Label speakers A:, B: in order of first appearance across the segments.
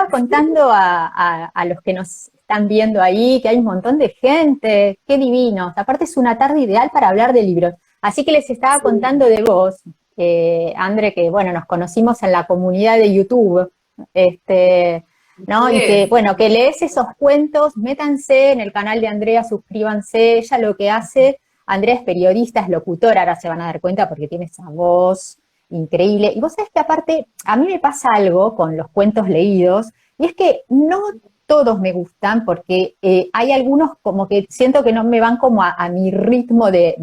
A: estaba contando a los que nos están viendo ahí que hay un montón de gente, qué divinos. Aparte es una tarde ideal para hablar de libros. Así que les estaba
B: Sí,
A: contando de vos, André, que bueno, nos conocimos en la comunidad de YouTube, este, ¿no? Y que,
B: bien.
A: bueno, que lees esos cuentos, métanse en el canal de Andrea, suscríbanse, ella lo que hace, Andrea es periodista, es locutora, ahora se van a dar cuenta porque tiene esa voz increíble. Y vos sabés que aparte, a mí me pasa algo con los cuentos leídos, y es que no todos me gustan porque hay algunos como que siento que no me van como a mi ritmo de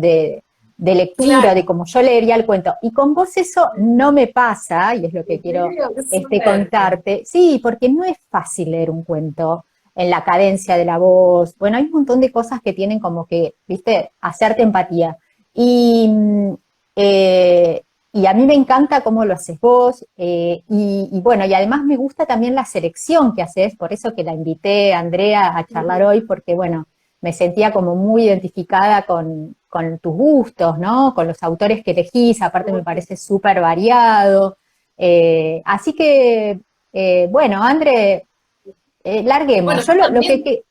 A: lectura, de
B: Claro.
A: cómo yo leería el cuento. Y con vos eso no me pasa, y es lo que
B: ¿En
A: quiero
B: serio? Qué suerte.
A: contarte. Sí, porque no es fácil leer un cuento en la cadencia de la voz. Bueno, hay un montón de cosas que tienen como que, viste, hacerte empatía. Y, eh, y a mí me encanta cómo lo haces vos, y bueno, y además me gusta también la selección que haces, por eso que la invité a Andrea a charlar hoy, porque bueno, me sentía como muy identificada con tus gustos, ¿no? Con los autores que elegís, aparte me parece súper variado. Así que, bueno, André,
B: Bueno,
A: larguemos. Yo
B: yo
A: lo
B: también
A: que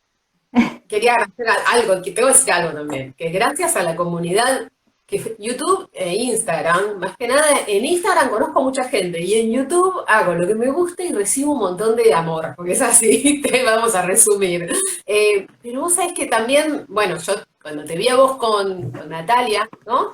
B: quería hacer algo, que tengo que decir algo también, que gracias a la comunidad, que YouTube e Instagram, más que nada, en Instagram conozco mucha gente y en YouTube hago lo que me gusta y recibo un montón de amor, porque es así, te vamos a resumir. Pero vos sabés que también, bueno, yo cuando te vi a vos con Natalia, ¿no?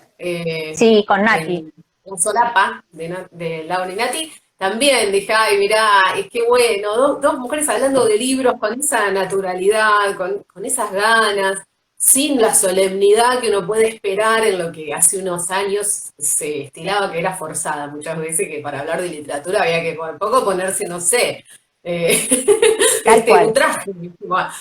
A: sí, con Nati.
B: En la solapa de Laura y Nati, también dije, ay, mirá, es que bueno, dos mujeres hablando de libros con esa naturalidad, con esas ganas, sin la solemnidad que uno puede esperar en lo que hace unos años se estilaba que era forzada muchas veces, que para hablar de literatura había que por poco ponerse, no sé, eh,
A: Tal
B: un
A: cual.
B: traje.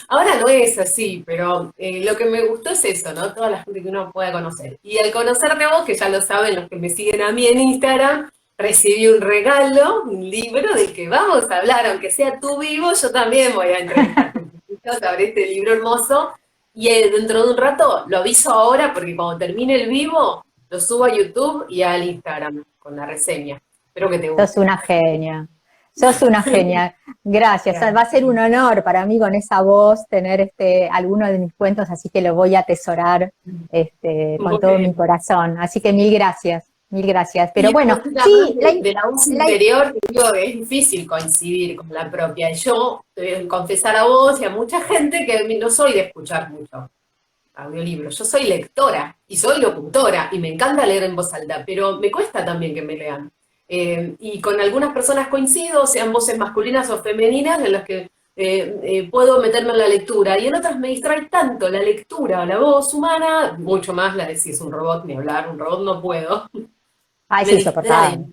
B: Ahora no es así, pero lo que me gustó es eso, ¿no? Toda la gente que uno pueda conocer. Y al conocerte a vos, que ya lo saben los que me siguen a mí en Instagram, recibí un regalo, un libro del que vamos a hablar, aunque sea tú vivo, yo también voy a entrevistarte sobre este libro hermoso. Y dentro de un rato, lo aviso ahora porque cuando termine el vivo, lo subo a YouTube y al Instagram con la reseña. Espero que te
A: Sos
B: guste.
A: una genia. Sos una genia. Gracias. Va a ser un
B: Gracias.
A: honor para mí con esa voz tener alguno de mis cuentos, así que lo voy a atesorar con todo mi
B: Bueno.
A: corazón. Así que mil gracias, mil gracias. Pero
B: Y
A: bueno,
B: vos además
A: sí,
B: de la voz
A: la,
B: interior, te digo, es difícil coincidir con la propia. Yo te voy a confesar a vos y a mucha gente que no soy de escuchar mucho audiolibros. Yo soy lectora y soy locutora y me encanta leer en voz alta, pero me cuesta también que me lean. Y con algunas personas coincido, sean voces masculinas o femeninas, en las que puedo meterme en la lectura. Y en otras me distrae tanto la lectura, la voz humana, mucho más la de si es un robot, ni hablar, un robot no puedo.
A: ah, es
B: Me distrae.
A: insoportable.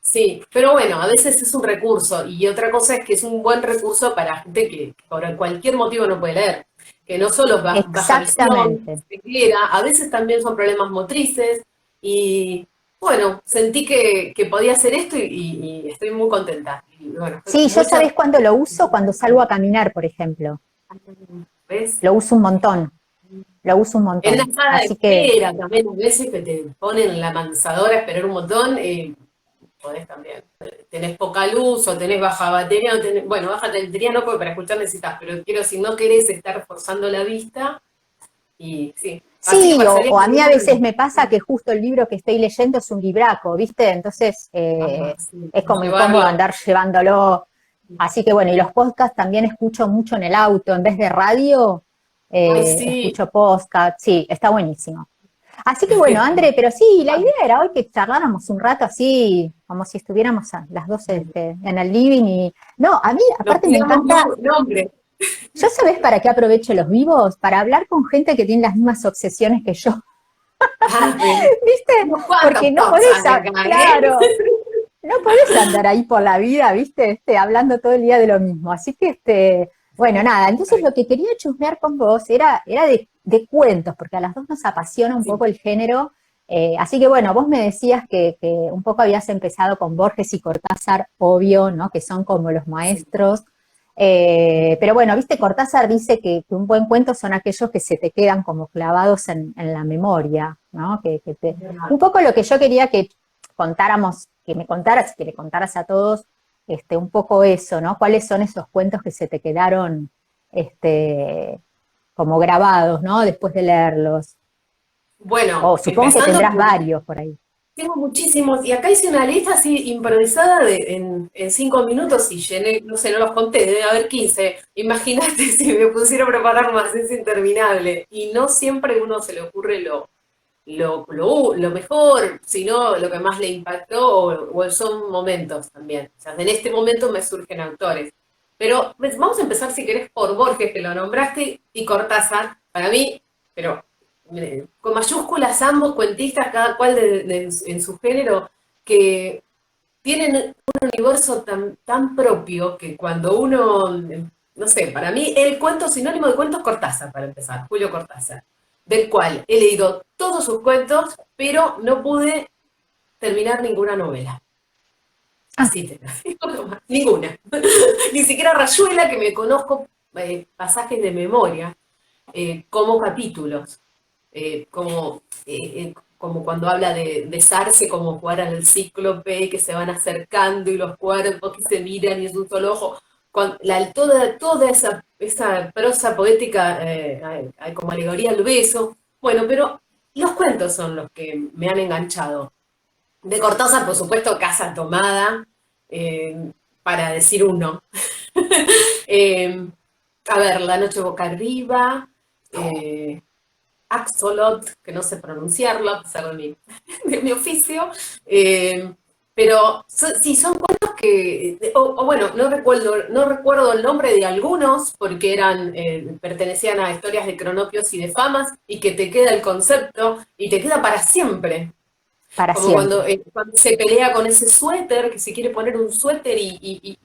B: Sí, pero bueno, a veces es un recurso y otra cosa es que es un buen recurso para gente que por cualquier motivo no puede leer, que no solo es baja visión,
A: Exactamente.
B: ceguera, a veces también son problemas motrices y bueno, sentí que podía hacer esto y estoy muy contenta. Y bueno,
A: Sí, yo
B: muchas
A: sabés cuándo lo uso, cuando salgo a caminar, por ejemplo.
B: veces.
A: Lo uso un montón, lo uso un
B: En
A: montón.
B: la sala de
A: Así que
B: espera también, a veces que te ponen en la mansadora a esperar un montón, podés también. Tenés poca luz o tenés baja batería, bueno, baja batería no porque para escuchar necesitas, pero quiero si no querés estar forzando la vista y sí. Así que
A: sí,
B: pasaría
A: o a mí a veces
B: genial.
A: me pasa que justo el libro que estoy leyendo es un libraco, ¿viste? Entonces
B: Ajá, sí,
A: es como incómodo
B: llevarlo.
A: andar llevándolo. Así que bueno, y los podcasts también escucho mucho en el auto, en vez de radio,
B: Ay, sí.
A: escucho podcast, sí, está buenísimo. Así que bueno, André, pero sí, la idea era hoy que charláramos un rato así, como si estuviéramos a las 12 en el living y... No, a mí
B: Nos
A: aparte me
B: pidamos
A: encanta.
B: nombre.
A: ¿Yo sabés para qué aprovecho los vivos? Para hablar con gente que tiene las mismas obsesiones que yo.
B: Ah, sí.
A: ¿Viste?
B: Unos cuantos
A: Porque no
B: tops
A: podés,
B: hay acá, ¿eh?
A: claro, no podés andar ahí por la vida, ¿viste? Hablando todo el día de lo mismo. Así que, bueno, nada, entonces lo que quería chusmear con vos era de cuentos, porque a las dos nos apasiona un
B: Sí.
A: poco el género. Así que, bueno, vos me decías que un poco habías empezado con Borges y Cortázar, obvio, ¿no? Que son como los
B: Sí.
A: maestros. Pero bueno, viste, Cortázar dice que un buen cuento son aquellos que se te quedan como clavados en la memoria, ¿no? Un poco lo que yo quería que contáramos, que me contaras y que le contaras a todos, un poco eso, ¿no? ¿Cuáles son esos cuentos que se te quedaron como grabados, ¿no? Después de leerlos.
B: Bueno,
A: O supongo que
B: empezando
A: tendrás
B: por...
A: varios por ahí.
B: Tengo muchísimos, y acá hice una lista así improvisada en 5 minutos y llené, no sé, no los conté, debe haber 15. Imagínate si me pusiera a preparar más, es interminable. Y no siempre uno se le ocurre lo mejor, sino lo que más le impactó, o son momentos también. O sea, en este momento me surgen autores. Pero pues, vamos a empezar, si querés, por Borges, que lo nombraste, y Cortázar. Para mí, pero con mayúsculas ambos cuentistas, cada cual en su género, que tienen un universo tan propio que cuando uno, no sé, para mí el cuento sinónimo de cuento es Cortázar, para empezar, Julio Cortázar, del cual he leído todos sus cuentos, pero no pude terminar ninguna novela.
A: Ah,
B: Así te lo digo nomás, ninguna. Ni siquiera Rayuela, que me conozco pasajes de memoria, como capítulos, como cuando habla de besarse, como jugar al cíclope, que se van acercando y los cuerpos que se miran y es un solo ojo. Toda esa prosa poética, como alegoría al beso. Bueno, pero los cuentos son los que me han enganchado. De Cortázar, por supuesto, Casa Tomada, eh, para decir uno. Eh, a ver, La Noche Boca Arriba, eh, Axolot, que no sé pronunciarlo, a pesar de mi oficio. Eh, pero sí, son cuentos que, o bueno, no recuerdo el nombre de algunos, porque pertenecían a historias de cronopios y de famas, y que te queda el concepto, y te queda para siempre.
A: para
B: Como cuando,
A: siempre.
B: cuando se pelea con ese suéter, que se quiere poner un suéter y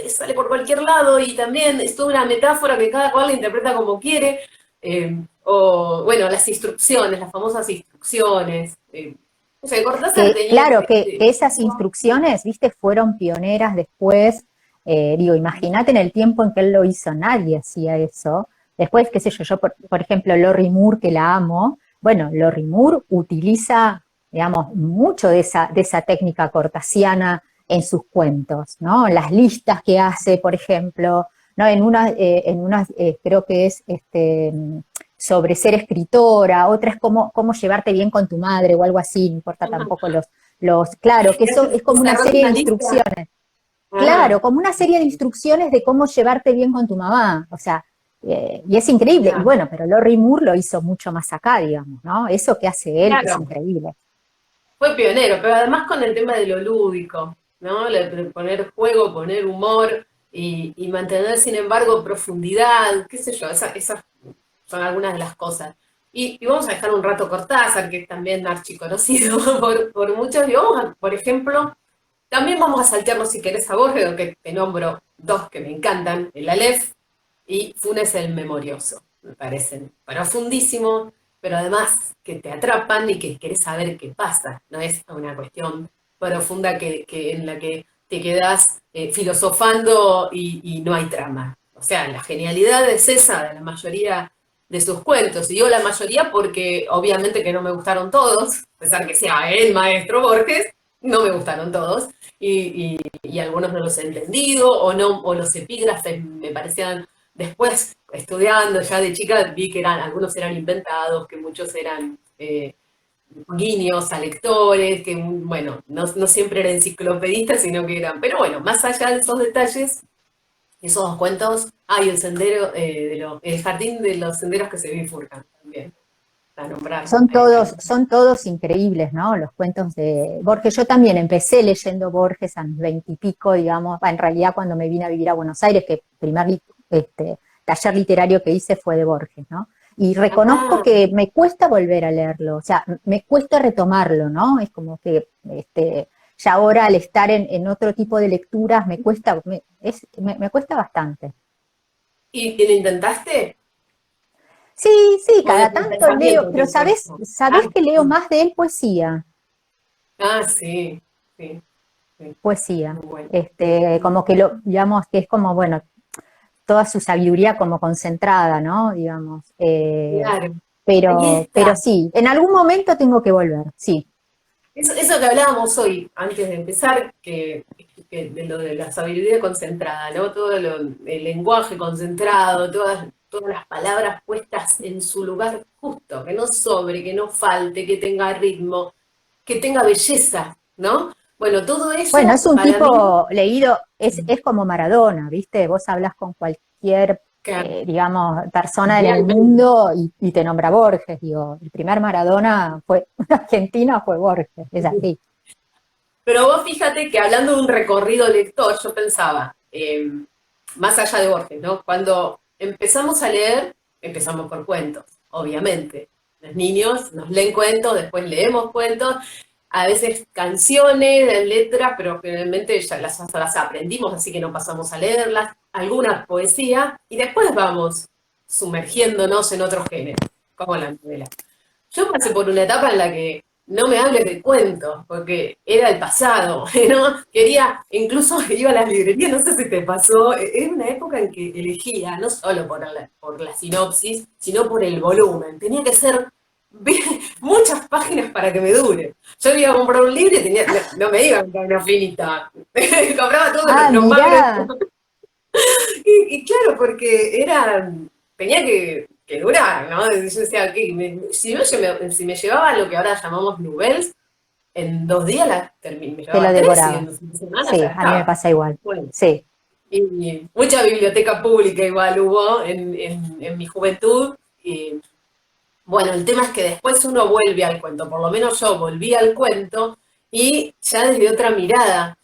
B: sale por cualquier lado, y también es toda una metáfora que cada cual la interpreta como quiere. O, bueno, las instrucciones, las famosas instrucciones. O sea, Cortázar
A: Que
B: tenía
A: claro, que esas instrucciones, viste, fueron pioneras después. Digo, imagínate en el tiempo en que él lo hizo, nadie hacía eso. Después, qué sé yo, por ejemplo, Lorrie Moore, que la amo, bueno, Lorrie Moore utiliza, digamos, mucho de esa técnica cortasiana en sus cuentos, ¿no? Las listas que hace, por ejemplo, ¿no? En unas creo que es sobre ser escritora, otra es cómo llevarte bien con tu madre o algo así, no importa tampoco claro, que eso es como una
B: desarrolla
A: serie de
B: una lista.
A: instrucciones,
B: Ah,
A: claro, como una serie de instrucciones de cómo llevarte bien con tu mamá, o sea, y es increíble, y
B: ya,
A: bueno, pero Lorrie Moore lo hizo mucho más acá, digamos, ¿no? Eso que hace él es
B: claro.
A: increíble.
B: Fue pionero, pero además con el tema de lo lúdico, ¿no? Poner juego, poner humor y mantener, sin embargo, profundidad, qué sé yo, esas son algunas de las cosas. Y vamos a dejar un rato Cortázar, que es también archiconocido por muchos, y vamos a, por ejemplo, también vamos a saltearnos, si querés, a Borges, que te nombro dos que me encantan, el Aleph y Funes el Memorioso. Me parecen profundísimos, pero además que te atrapan y que querés saber qué pasa. No es una cuestión profunda en la que te quedás filosofando y no hay trama. O sea, la genialidad es esa de la mayoría de sus cuentos. Y digo la mayoría porque obviamente que no me gustaron todos, a pesar que sea el maestro Borges, no me gustaron todos. Y algunos no los he entendido, o no, o los epígrafes me parecían, después estudiando ya de chica, vi que algunos eran inventados, que muchos eran guiños a lectores, que bueno, no siempre eran enciclopedistas, sino que eran, pero bueno, más allá de esos detalles, esos dos cuentos, hay el sendero, el jardín de los senderos que se bifurcan también, a nombrar.
A: Son todos increíbles, ¿no? Los cuentos de Borges. Yo también empecé leyendo Borges a mis 20 y pico, digamos, en realidad cuando me vine a vivir a Buenos Aires, que el primer taller literario que hice fue de Borges, ¿no? Y reconozco
B: Ah,
A: que me cuesta volver a leerlo, o sea, me cuesta retomarlo, ¿no? Es como que ya ahora al estar en otro tipo de lecturas me cuesta bastante.
B: ¿y lo intentaste?
A: Sí, sí,
B: ¿O de
A: cada tanto leo,
B: pensamiento
A: pero
B: te
A: ¿sabes,
B: cuesta?
A: sabes
B: Ah,
A: que leo más de él poesía?
B: sí, sí, sí,
A: Poesía.
B: muy bueno.
A: Como que digamos, que es como, bueno, toda su sabiduría como concentrada, ¿no? Digamos.
B: Claro. Ahí
A: Pero
B: está.
A: sí, en algún momento tengo que volver, sí.
B: Eso que hablábamos hoy, antes de empezar, que de lo de la sabiduría concentrada, ¿no? El lenguaje concentrado, todas las palabras puestas en su lugar justo, que no sobre, que no falte, que tenga ritmo, que tenga belleza, ¿no? Bueno, todo
A: Bueno,
B: eso
A: es un
B: para mí,
A: tipo leído, es como Maradona, ¿viste? Vos hablas con cualquier,
B: que
A: digamos, persona del
B: realmente.
A: mundo y te nombra Borges, digo, el primer Maradona fue, Argentina fue Borges, es así.
B: Pero vos fíjate que hablando de un recorrido lector, yo pensaba, más allá de Borges, ¿no? Cuando empezamos a leer, empezamos por cuentos, obviamente. Los niños nos leen cuentos, después leemos cuentos, a veces canciones, letras, pero generalmente ya las aprendimos, así que no pasamos a leerlas, algunas poesía, y después vamos sumergiéndonos en otros géneros, como la novela. Yo pasé por una etapa en la que no me hables de cuentos, porque era el pasado, ¿no? Quería, incluso iba a las librerías, no sé si te pasó, era una época en que elegía, no solo por la sinopsis, sino por el volumen. Tenía que ser muchas páginas para que me dure. Yo iba a comprar un libro y no me iba a comprar una finita. Compraba todos
A: Ah,
B: los más
A: mirá,
B: gruesos. Y claro, porque tenía que durar, ¿no? Yo decía, ok, si me llevaba lo que ahora llamamos nouvelles, en 2 días me
A: te lo
B: llevaba tres y en
A: devorabas.
B: 1 semana ya
A: Sí, a mí me
B: estaba.
A: pasa igual.
B: Bueno,
A: Sí.
B: y mucha biblioteca pública igual hubo en mi juventud. Y bueno, el tema es que después uno vuelve al cuento, por lo menos yo volví al cuento y ya desde otra mirada.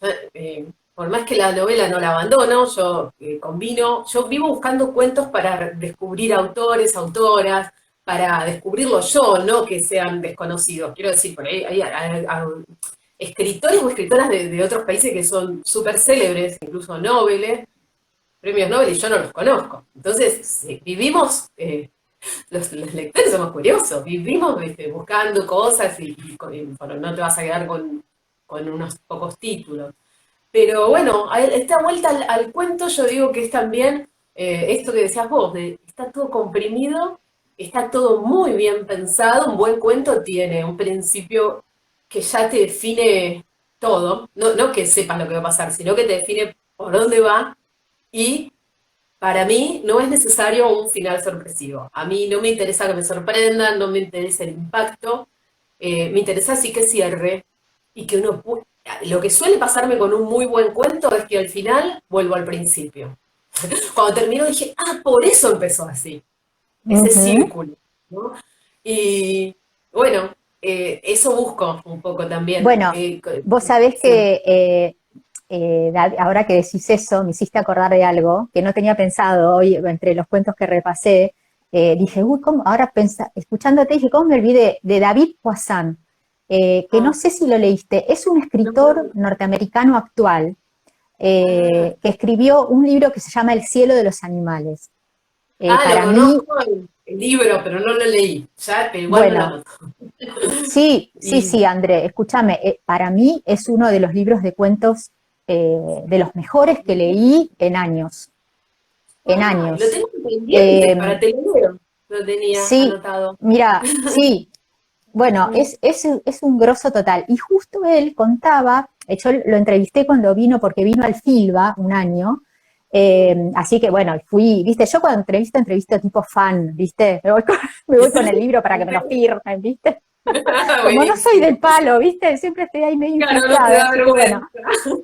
B: Por más que la novela no la abandono, yo vivo buscando cuentos para descubrir autores, autoras, para descubrirlo yo, no que sean desconocidos. Quiero decir, por ahí hay escritores o escritoras de otros países que son súper célebres, incluso Nobel, premios Nobel, y yo no los conozco. Entonces, sí, vivimos los lectores somos curiosos, vivimos buscando cosas bueno, no te vas a quedar con unos pocos títulos. Pero bueno, esta vuelta al cuento yo digo que es también esto que decías vos, está todo comprimido, está todo muy bien pensado, un buen cuento tiene un principio que ya te define todo, no que sepas lo que va a pasar, sino que te define por dónde va y para mí no es necesario un final sorpresivo. A mí no me interesa que me sorprendan, no me interesa el impacto, me interesa sí que cierre y que uno... Lo que suele pasarme con un muy buen cuento es que al final vuelvo al principio. Cuando terminó dije, ah, por eso empezó así, ese
A: Ujú.
B: círculo, ¿no? Y bueno, eso busco un poco también.
A: Bueno, vos sabés
B: Sí.
A: que ahora que decís eso, me hiciste acordar de algo que no tenía pensado hoy entre los cuentos que repasé. Dije, uy, ¿cómo? Ahora escuchándote, dije, ¿cómo me olvidé de David Poisson? Que no
B: Ah,
A: sé si lo leíste. Es un
B: no, no,
A: escritor norteamericano actual
B: ah,
A: que escribió un libro que se llama El cielo de los animales.
B: Lo
A: Para mí,
B: conozco el libro, pero no lo leí. Ya, pero igual me lo
A: bueno,
B: anoto.
A: sí, sí,
B: Y
A: sí, André, escúchame, para mí es uno de los libros de cuentos de los mejores que leí en
B: lo
A: años.
B: tengo pendiente para
A: Eh,
B: telonero. Lo tenía
A: sí,
B: anotado.
A: mira, sí, bueno, es un grosso total. Y justo él contaba, yo lo entrevisté cuando vino, porque vino al Filba un año, así que bueno, fui, viste, yo cuando entrevisto tipo fan, viste, me voy con el libro para que me lo firmen, viste. Como no soy
B: Buenísimo.
A: del palo, ¿viste? Siempre estoy ahí medio
B: Claro, no te
A: infiltrada,
B: da
A: así que bueno.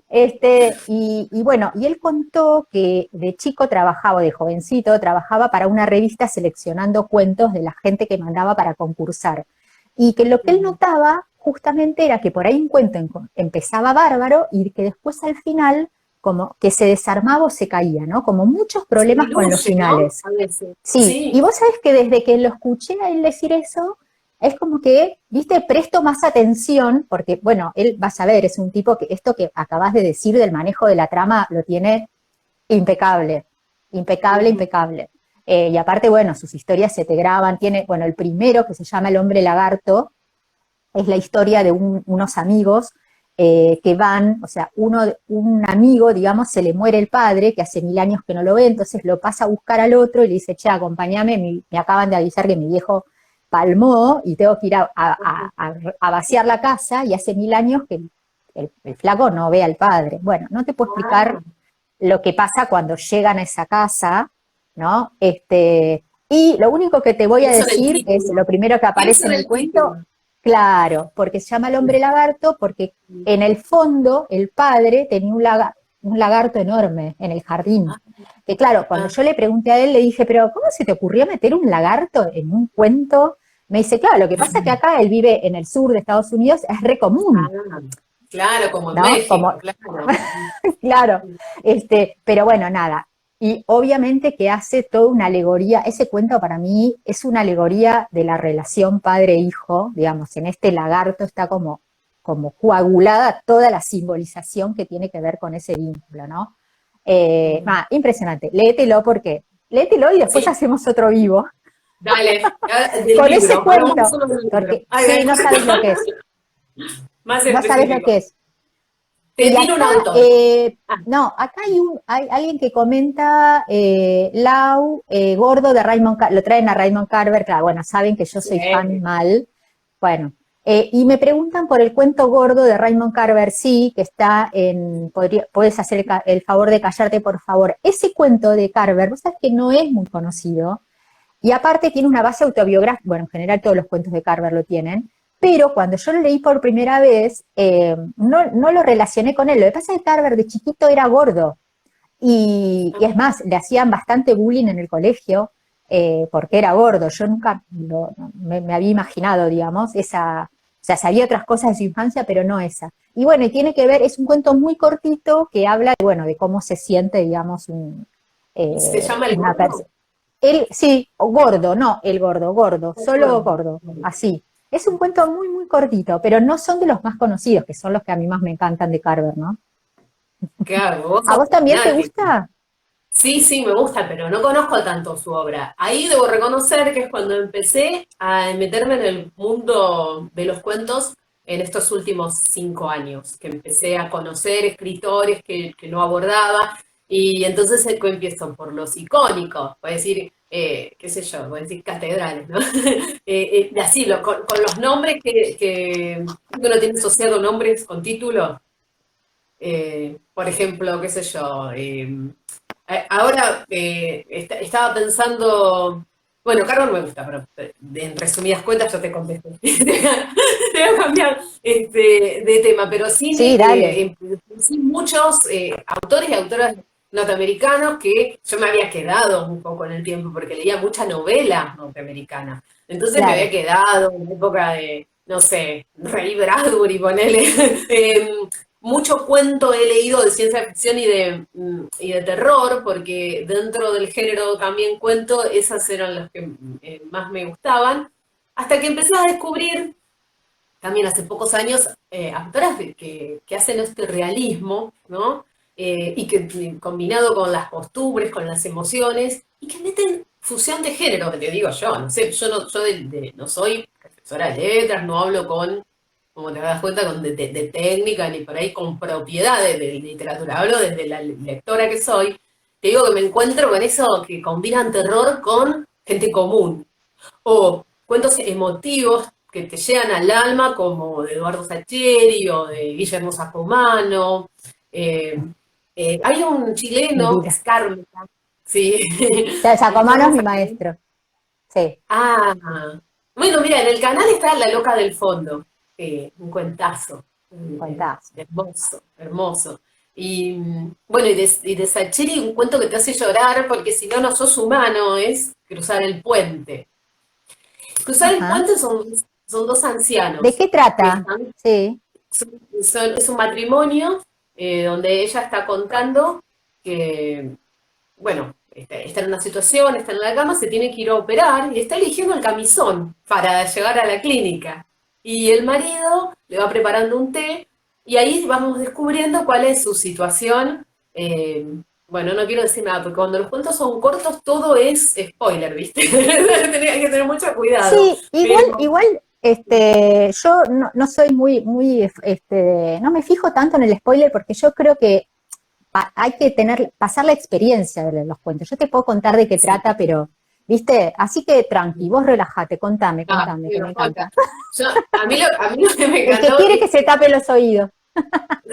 B: vergüenza.
A: Y bueno, y él contó que de chico trabajaba, de jovencito, trabajaba para una revista seleccionando cuentos de la gente que mandaba para concursar. Y que lo que él notaba justamente era que por ahí un cuento empezaba bárbaro y que después al final como que se desarmaba o se caía, ¿no? Como muchos
B: Se
A: problemas con los
B: diluye, ¿no?
A: finales.
B: A veces.
A: Sí, y
B: Sí.
A: vos sabés que desde que lo escuché a él decir eso, es como que, viste, presto más atención, porque, bueno, él, vas a ver, es un tipo que esto que acabas de decir del manejo de la trama lo tiene impecable, impecable,
B: Ujú.
A: impecable. Y aparte, bueno, sus historias se te graban, tiene, bueno, el primero que se llama El hombre lagarto, es la historia de unos amigos que van, o sea, un amigo, digamos, se le muere el padre, que hace 1000 años que no lo ve, entonces lo pasa a buscar al otro y le dice, che, acompáñame, me acaban de avisar que mi viejo palmó y tengo que ir a vaciar la casa y hace 1000 años el flaco no ve al padre. Bueno, no te puedo explicar lo que pasa cuando llegan a esa casa, ¿no? Y lo único que te voy a
B: Pienso en el
A: decir es
B: título.
A: lo primero que
B: Pienso
A: aparece
B: en
A: en el
B: el
A: cuento,
B: título.
A: claro, porque se llama el hombre lagarto, porque en el fondo el padre tenía un lagarto enorme en el jardín. Que claro, cuando
B: Ah,
A: yo le pregunté a él, le dije, pero ¿cómo se te ocurrió meter un lagarto en un cuento? Me dice, claro, lo que pasa es que acá él vive en el sur de Estados Unidos, es re común,
B: ah, claro, como en
A: ¿no?
B: México,
A: Como,
B: claro.
A: claro, pero bueno, nada. Y obviamente que hace toda una alegoría, ese cuento para mí es una alegoría de la relación padre-hijo, digamos, en este lagarto está como coagulada toda la simbolización que tiene que ver con ese vínculo, ¿no? Impresionante, léetelo y después
B: Sí,
A: hacemos otro vivo
B: dale, del
A: con ese
B: libro. Bueno, vamos
A: cuento,
B: solo del libro.
A: porque
B: Ay,
A: sí,
B: del
A: no
B: cuento.
A: sabes lo que es,
B: Más
A: no sabes lo
B: específico.
A: que es.
B: Te
A: Y
B: tiro un
A: acá,
B: autor. Ah,
A: no, acá hay alguien que comenta Lau, Gordo de lo traen a Raymond Carver, claro, bueno, saben que yo
B: sí.
A: soy fan mal, bueno, y me preguntan por el cuento Gordo de Raymond Carver, sí, que está puedes hacer el favor de callarte, por favor. Ese cuento de Carver, vos sabés que no es muy conocido, y aparte tiene una base autobiográfica, bueno, en general todos los cuentos de Carver lo tienen, pero cuando yo lo leí por primera vez, no lo relacioné con él. Lo que pasa es que Carver de chiquito era gordo, y es más, le hacían bastante bullying en el colegio porque era gordo. Yo nunca me había imaginado, digamos, o sea, sabía otras cosas de su infancia, pero no esa. Y bueno, y tiene que ver, es un cuento muy cortito que habla, bueno, de cómo se siente, digamos,
B: ¿Y se llama El
A: una
B: Gordo?
A: persona. Él, sí, o gordo, no, el gordo, gordo,
B: El
A: solo
B: Gordo.
A: gordo, así. Es un cuento muy, muy cortito, pero no son de los más conocidos, que son los que a mí más me encantan de Carver, ¿no?
B: Claro, vos
A: ¿A
B: sos
A: vos también te
B: fanático.
A: gusta?
B: Sí, sí, me gusta, pero no conozco tanto su obra. Ahí debo reconocer que es cuando empecé a meterme en el mundo de los cuentos en estos últimos 5 años, que empecé a conocer escritores que no abordaba, y entonces empiezo por los icónicos, voy a decir, qué sé yo, voy a decir catedrales, ¿no? Así, con los nombres que uno tiene asociado nombres con títulos, por ejemplo, qué sé yo, ahora estaba pensando, bueno, Carol me gusta, pero en resumidas cuentas yo te contesto. Te voy a cambiar de tema, pero
A: Sí,
B: sí,
A: dale.
B: sí muchos autores y autoras norteamericanos que yo me había quedado un poco en el tiempo porque leía mucha novela norteamericana. Entonces me había
A: Claro.
B: quedado en la época de, no sé, Ray Bradbury, ponele. Mucho cuento he leído de ciencia ficción y de terror, porque dentro del género también cuento, esas eran las que más me gustaban, hasta que empecé a descubrir, también hace pocos años, autoras que hacen este realismo, ¿no? Y que combinado con las costumbres, con las emociones, y que meten fusión de género, que te digo yo, no sé, yo no soy profesora de letras, no hablo como te das cuenta, de técnica, ni por ahí con propiedad de literatura. Hablo desde la lectora que soy. Te digo que me encuentro con eso que combinan terror con gente común. O cuentos emotivos que te llegan al alma, como de Eduardo Sacheri o de Guillermo Sacomano. Eh, hay un
A: Mi
B: chileno,
A: vida.
B: Escármeta, sí,
A: Sacomano es
B: Guillermo
A: mi
B: Sacomano.
A: maestro. Sí,
B: Ah, bueno, mira, en el canal está La Loca del Fondo, un cuentazo,
A: cuentás.
B: hermoso, hermoso. Y bueno, y de Sacheri un cuento que te hace llorar porque si no, no sos humano, es cruzar el puente. Cruzar el
A: Ajá.
B: puente son dos
A: ¿De
B: ancianos
A: qué
B: que
A: trata?
B: están,
A: Sí,
B: es un matrimonio donde ella está contando que bueno, está en una situación, está en la cama, se tiene que ir a operar y está eligiendo el camisón para llegar a la clínica. Y el marido le va preparando un té y ahí vamos descubriendo cuál es su situación. Bueno, no quiero decir nada, porque cuando los cuentos son cortos todo es spoiler, ¿viste? Tenía que tener mucho cuidado.
A: sí,
B: Pero
A: yo no soy no me fijo tanto en el spoiler porque yo creo que hay que pasar la experiencia de los cuentos. Yo te puedo contar de qué
B: sí,
A: trata, pero, viste, así que tranqui, vos relajate, contame,
B: ah,
A: contame, que
B: pero,
A: me
B: Jota,
A: encanta.
B: a mí lo que me
A: El que
B: encantó
A: quiere
B: es
A: que se tape los oídos.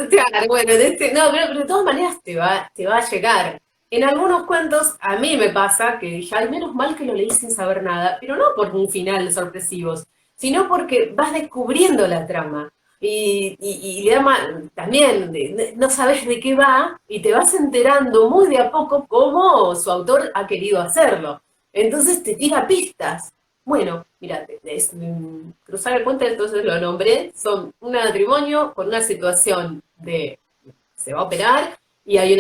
B: Claro, bueno, no, pero de todas maneras te va a llegar. En algunos cuentos, a mí me pasa que dije, ay, menos mal que lo leí sin saber nada, pero no por un final sorpresivos, sino porque vas descubriendo la trama. Y también no sabes de qué va y te vas enterando muy de a poco cómo su autor ha querido hacerlo. Entonces te tira pistas. Bueno, mira, cruzar el puente, entonces lo nombré, son un matrimonio con una situación de se va a operar y hay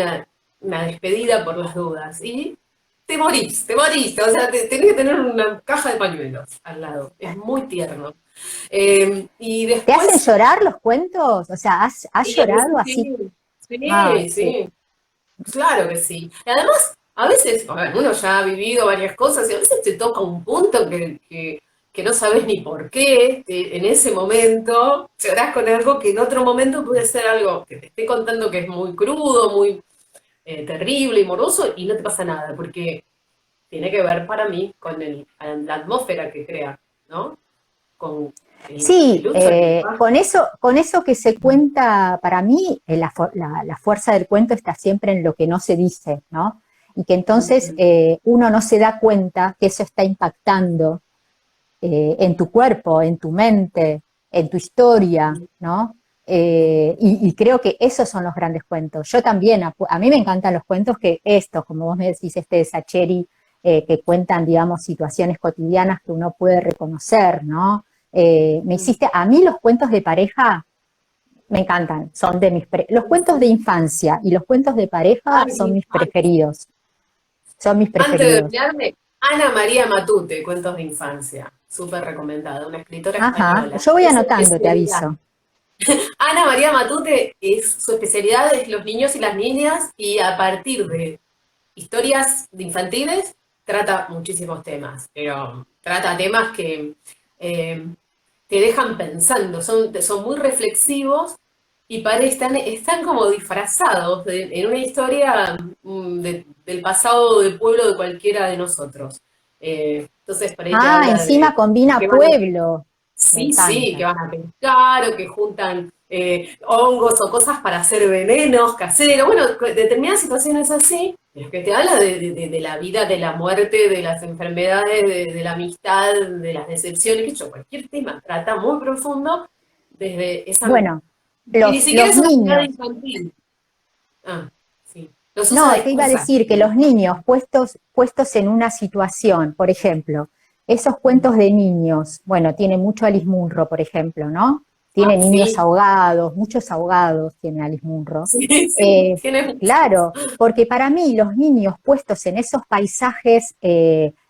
B: una despedida por las dudas. Y te morís, o sea, tenés que tener una caja de pañuelos al lado, es muy tierno. Y
A: ¿Te hacen
B: después,
A: llorar los cuentos? O sea, ¿has
B: y a veces
A: llorado así?
B: sí,
A: Ay,
B: sí,
A: sí.
B: sí, claro que sí. Y además, a veces, a ver, uno ya ha vivido varias cosas y a veces te toca un punto que no sabes ni por qué, en ese momento llorás con algo que en otro momento puede ser algo que te esté contando que es muy crudo, muy terrible y moroso y no te pasa nada, porque tiene que ver para mí con la atmósfera que crea, ¿no? Con el
A: Sí,
B: uso del lenguaje.
A: con eso que se cuenta, para mí, la fuerza del cuento está siempre en lo que no se dice, ¿no? Y que entonces uno no se da cuenta que eso está impactando en tu cuerpo, en tu mente, en tu historia, ¿no? Y creo que esos son los grandes cuentos. Yo también, a mí me encantan los cuentos que estos, como vos me decís, este de Sacheri, que cuentan, digamos, situaciones cotidianas que uno puede reconocer, ¿no? A mí los cuentos de pareja me encantan, son de los cuentos de infancia y los cuentos de pareja son
B: Ay,
A: mis preferidos, son mis
B: antes de
A: preferidos.
B: olvidarme, Ana María Matute, Cuentos de Infancia, súper recomendada, una escritora
A: Ajá,
B: española.
A: yo voy
B: Es su
A: anotando, te
B: especialidad.
A: aviso.
B: Ana María Matute su especialidad es los niños y las niñas y a partir de historias de infantiles trata muchísimos temas, pero trata temas que eh, te dejan pensando, son muy reflexivos y están como disfrazados en una historia del pasado del pueblo de cualquiera de nosotros. Entonces, por ahí te
A: Ah,
B: habla
A: encima
B: de
A: combina
B: que van a
A: pueblo. Me
B: Sí, sí, que
A: encanta.
B: van a pescar o que juntan hongos o cosas para hacer venenos caseros. Bueno, determinadas situaciones así, pero que te habla de la vida, de la muerte, de las enfermedades, de la amistad, de las decepciones, que yo, cualquier tema trata muy profundo desde esa.
A: Bueno,
B: Y ni siquiera
A: los
B: es una mirada
A: niños.
B: infantil. Ah, sí. Los usa de
A: No, te iba a
B: excusa.
A: decir que los niños puestos en una situación, por ejemplo, esos cuentos de niños, bueno, tiene mucho Alice Munro, por ejemplo, ¿no?
B: Ah,
A: Tiene niños
B: sí,
A: ahogados, muchos ahogados tiene Alice Munro.
B: sí, sí,
A: Eh,
B: tiene muchos.
A: claro, porque para mí los niños puestos en esos paisajes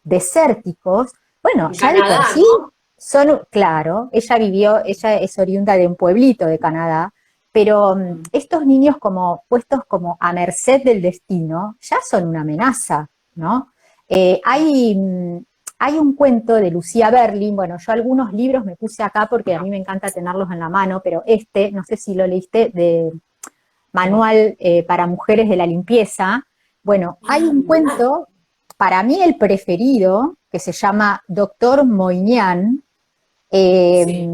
A: desérticos, bueno,
B: En
A: ya de por
B: Canadá,
A: sí
B: ¿no?
A: son, claro, ella es oriunda de un pueblito de Canadá, pero estos niños como puestos como a merced del destino ya son una amenaza, ¿no? Hay un cuento de Lucía Berlin, bueno, yo algunos libros me puse acá porque a mí me encanta tenerlos en la mano, pero no sé si lo leíste, de
B: No.
A: Manual para Mujeres de la Limpieza. Bueno, hay
B: Ah,
A: un
B: mirá.
A: cuento, para mí el preferido, que se llama Doctor Moynihan. Eh,
B: Sí.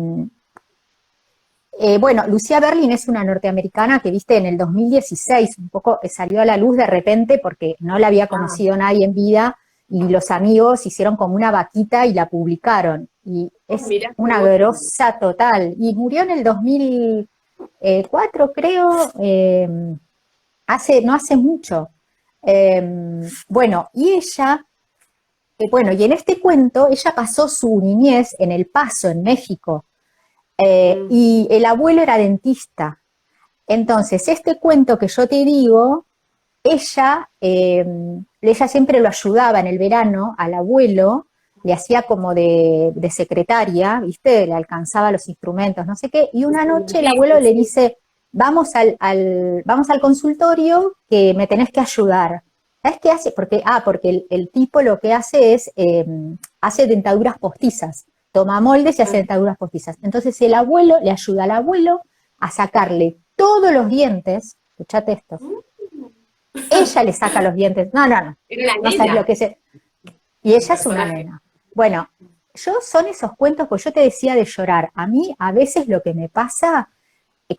A: bueno, Lucía Berlin es una norteamericana que, viste, en el 2016 un poco salió a la luz de repente porque no la había
B: Ah,
A: conocido nadie en vida y los amigos hicieron como una vaquita y la publicaron. Y es
B: mirá qué
A: una
B: bueno.
A: grosa total. Y murió en el 2004, creo, no hace mucho. Bueno, y en este cuento, ella pasó su niñez en El Paso, en México,
B: Mm,
A: y el abuelo era dentista. Entonces, este cuento que yo te digo, ella siempre lo ayudaba en el verano al abuelo, le hacía como de secretaria, ¿viste? Le alcanzaba los instrumentos, no sé qué, y una noche el abuelo
B: dentista,
A: le
B: sí.
A: dice, vamos al consultorio que me tenés que ayudar. ¿Sabes qué hace? Porque el tipo lo que hace es, hace dentaduras postizas, toma moldes y hace
B: Ah,
A: dentaduras postizas. Entonces el abuelo le ayuda al abuelo a sacarle todos los dientes, escuchate esto,
B: mm.
A: ella le saca los dientes. No, no, no.
B: Era una
A: No sabes lo
B: nena,
A: que es. Y
B: un
A: ella es una
B: personaje.
A: nena. Bueno, son esos cuentos, pues yo te decía de llorar. A mí a veces lo que me pasa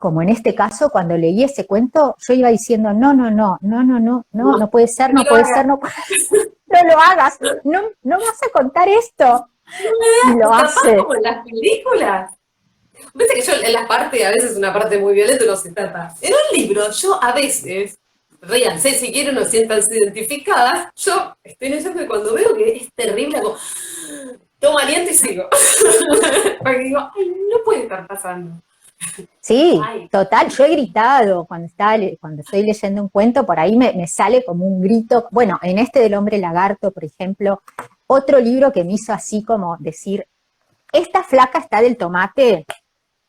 A: como en este caso, cuando leí ese cuento, yo iba diciendo, no puede ser, no puede ser, no lo hagas, no vas a contar esto. Y lo
B: Capaz
A: hace.
B: como en las películas. Viste que yo en la parte, a veces una parte muy violenta no se trata. En un libro, yo a veces, ríanse si quieren o siéntanse identificadas, yo estoy leyendo y cuando veo que es terrible, hago, tomo aliento y sigo. Porque digo, ay, no puede estar pasando.
A: Sí,
B: Ay,
A: total, yo he gritado cuando estoy leyendo un cuento, por ahí me sale como un grito. Bueno, en este del hombre lagarto, por ejemplo, otro libro que me hizo así como decir, esta flaca está del tomate,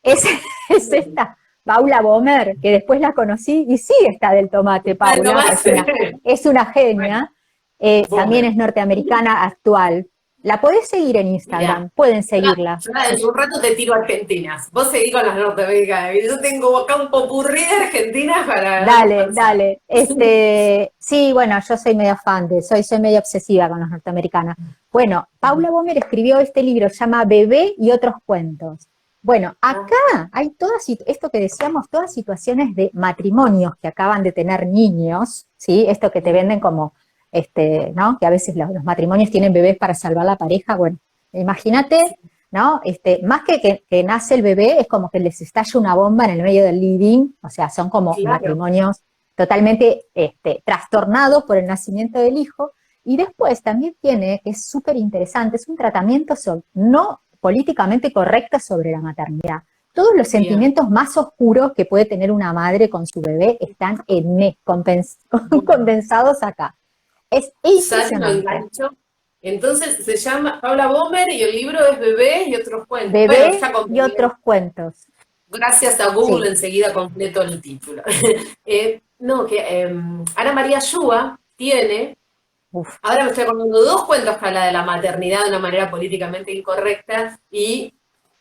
A: es, es esta Paula Bomer, que después la conocí y sí está del tomate,
B: ah, no
A: Paula,
B: más.
A: es una
B: Bueno,
A: genia, también
B: Bomer.
A: es norteamericana actual. La podés seguir en
B: Mirá,
A: Instagram, pueden seguirla.
B: yo en un rato te tiro argentinas. Vos seguís con las norteamericanas. Yo tengo acá un popurrí de argentinas para
A: Dale,
B: conversar.
A: dale. Sí, bueno, yo soy medio fan soy medio obsesiva con los norteamericanos. Bueno, Paula Bomer escribió este libro, se llama Bebé y otros cuentos. Bueno,
B: Ah,
A: acá hay esto que decíamos, todas situaciones de matrimonios que acaban de tener niños, ¿sí? Esto que te venden como, ¿no? Que a veces los matrimonios tienen bebés para salvar la pareja. Bueno, imagínate, ¿no? Más que nace el bebé, es como que les estalla una bomba en el medio del living, o sea, son como
B: claro.
A: matrimonios totalmente trastornados por el nacimiento del hijo. Y después también tiene, que es súper interesante, es un tratamiento no políticamente correcto sobre la maternidad. Todos los
B: Bien.
A: sentimientos más oscuros que puede tener una madre con su bebé están
B: Bueno,
A: condensados acá. Es
B: ya lo
A: impresionante.
B: engancho. Entonces se llama Paula Bomer y el libro es Bebé y otros cuentos. Bueno,
A: Bebé
B: ya
A: y otros
B: compré.
A: cuentos.
B: Gracias a
A: Sí.
B: Google enseguida completo el título. No, que Ana María Shua tiene,
A: Uf.
B: ahora me estoy acordando de dos cuentos que habla de la maternidad de una manera políticamente incorrecta y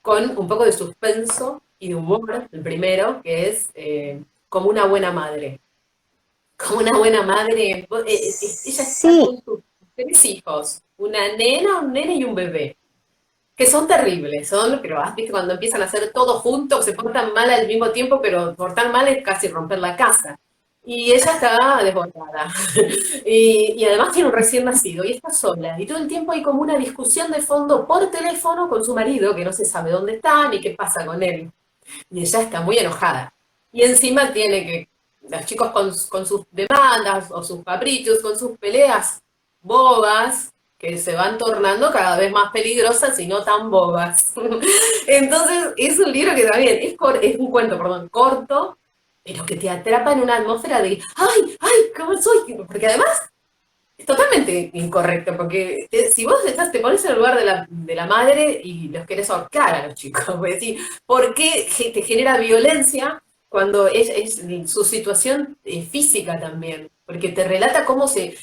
B: con un poco de suspenso y de humor. El primero, que es Como una buena madre. Como una buena madre, ella está
A: Sí,
B: con sus tres hijos, una nena, un nene y un bebé, que son terribles, pero has visto cuando empiezan a hacer todo juntos, se portan mal al mismo tiempo, pero portar mal es casi romper la casa. Y ella está desbordada. Y además tiene un recién nacido y está sola. Y todo el tiempo hay como una discusión de fondo por teléfono con su marido, que no se sabe dónde está ni qué pasa con él. Y ella está muy enojada. Y encima tiene que, los chicos con sus demandas o sus caprichos, con sus peleas bobas, que se van tornando cada vez más peligrosas y no tan bobas. Entonces, es un libro que también es un cuento, perdón, corto, pero que te atrapa en una atmósfera de, ay, ay, ¿cómo soy? Porque además es totalmente incorrecto, porque si vos te pones en el lugar de la madre y los querés ahorcar a los chicos, pues decir, ¿por qué te genera violencia cuando es su situación física también? Porque te relata cómo se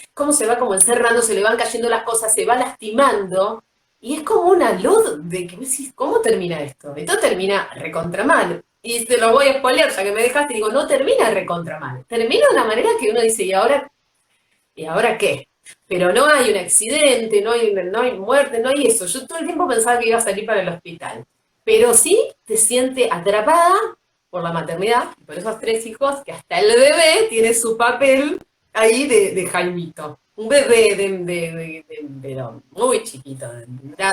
B: va como encerrando, se le van cayendo las cosas, se va lastimando, y es como una luz de que decís, ¿cómo termina esto? Esto termina recontra mal. Y te lo voy a spoilear, ya que me dejaste, digo, no termina recontra mal. Termina de una manera que uno dice, ¿y ahora qué? Pero no hay un accidente, no hay muerte, no hay eso. Yo todo el tiempo pensaba que iba a salir para el hospital. Pero sí te siente atrapada por la maternidad, por esos tres hijos, que hasta el bebé tiene su papel ahí de Jaimito. Un bebé pero muy chiquito, de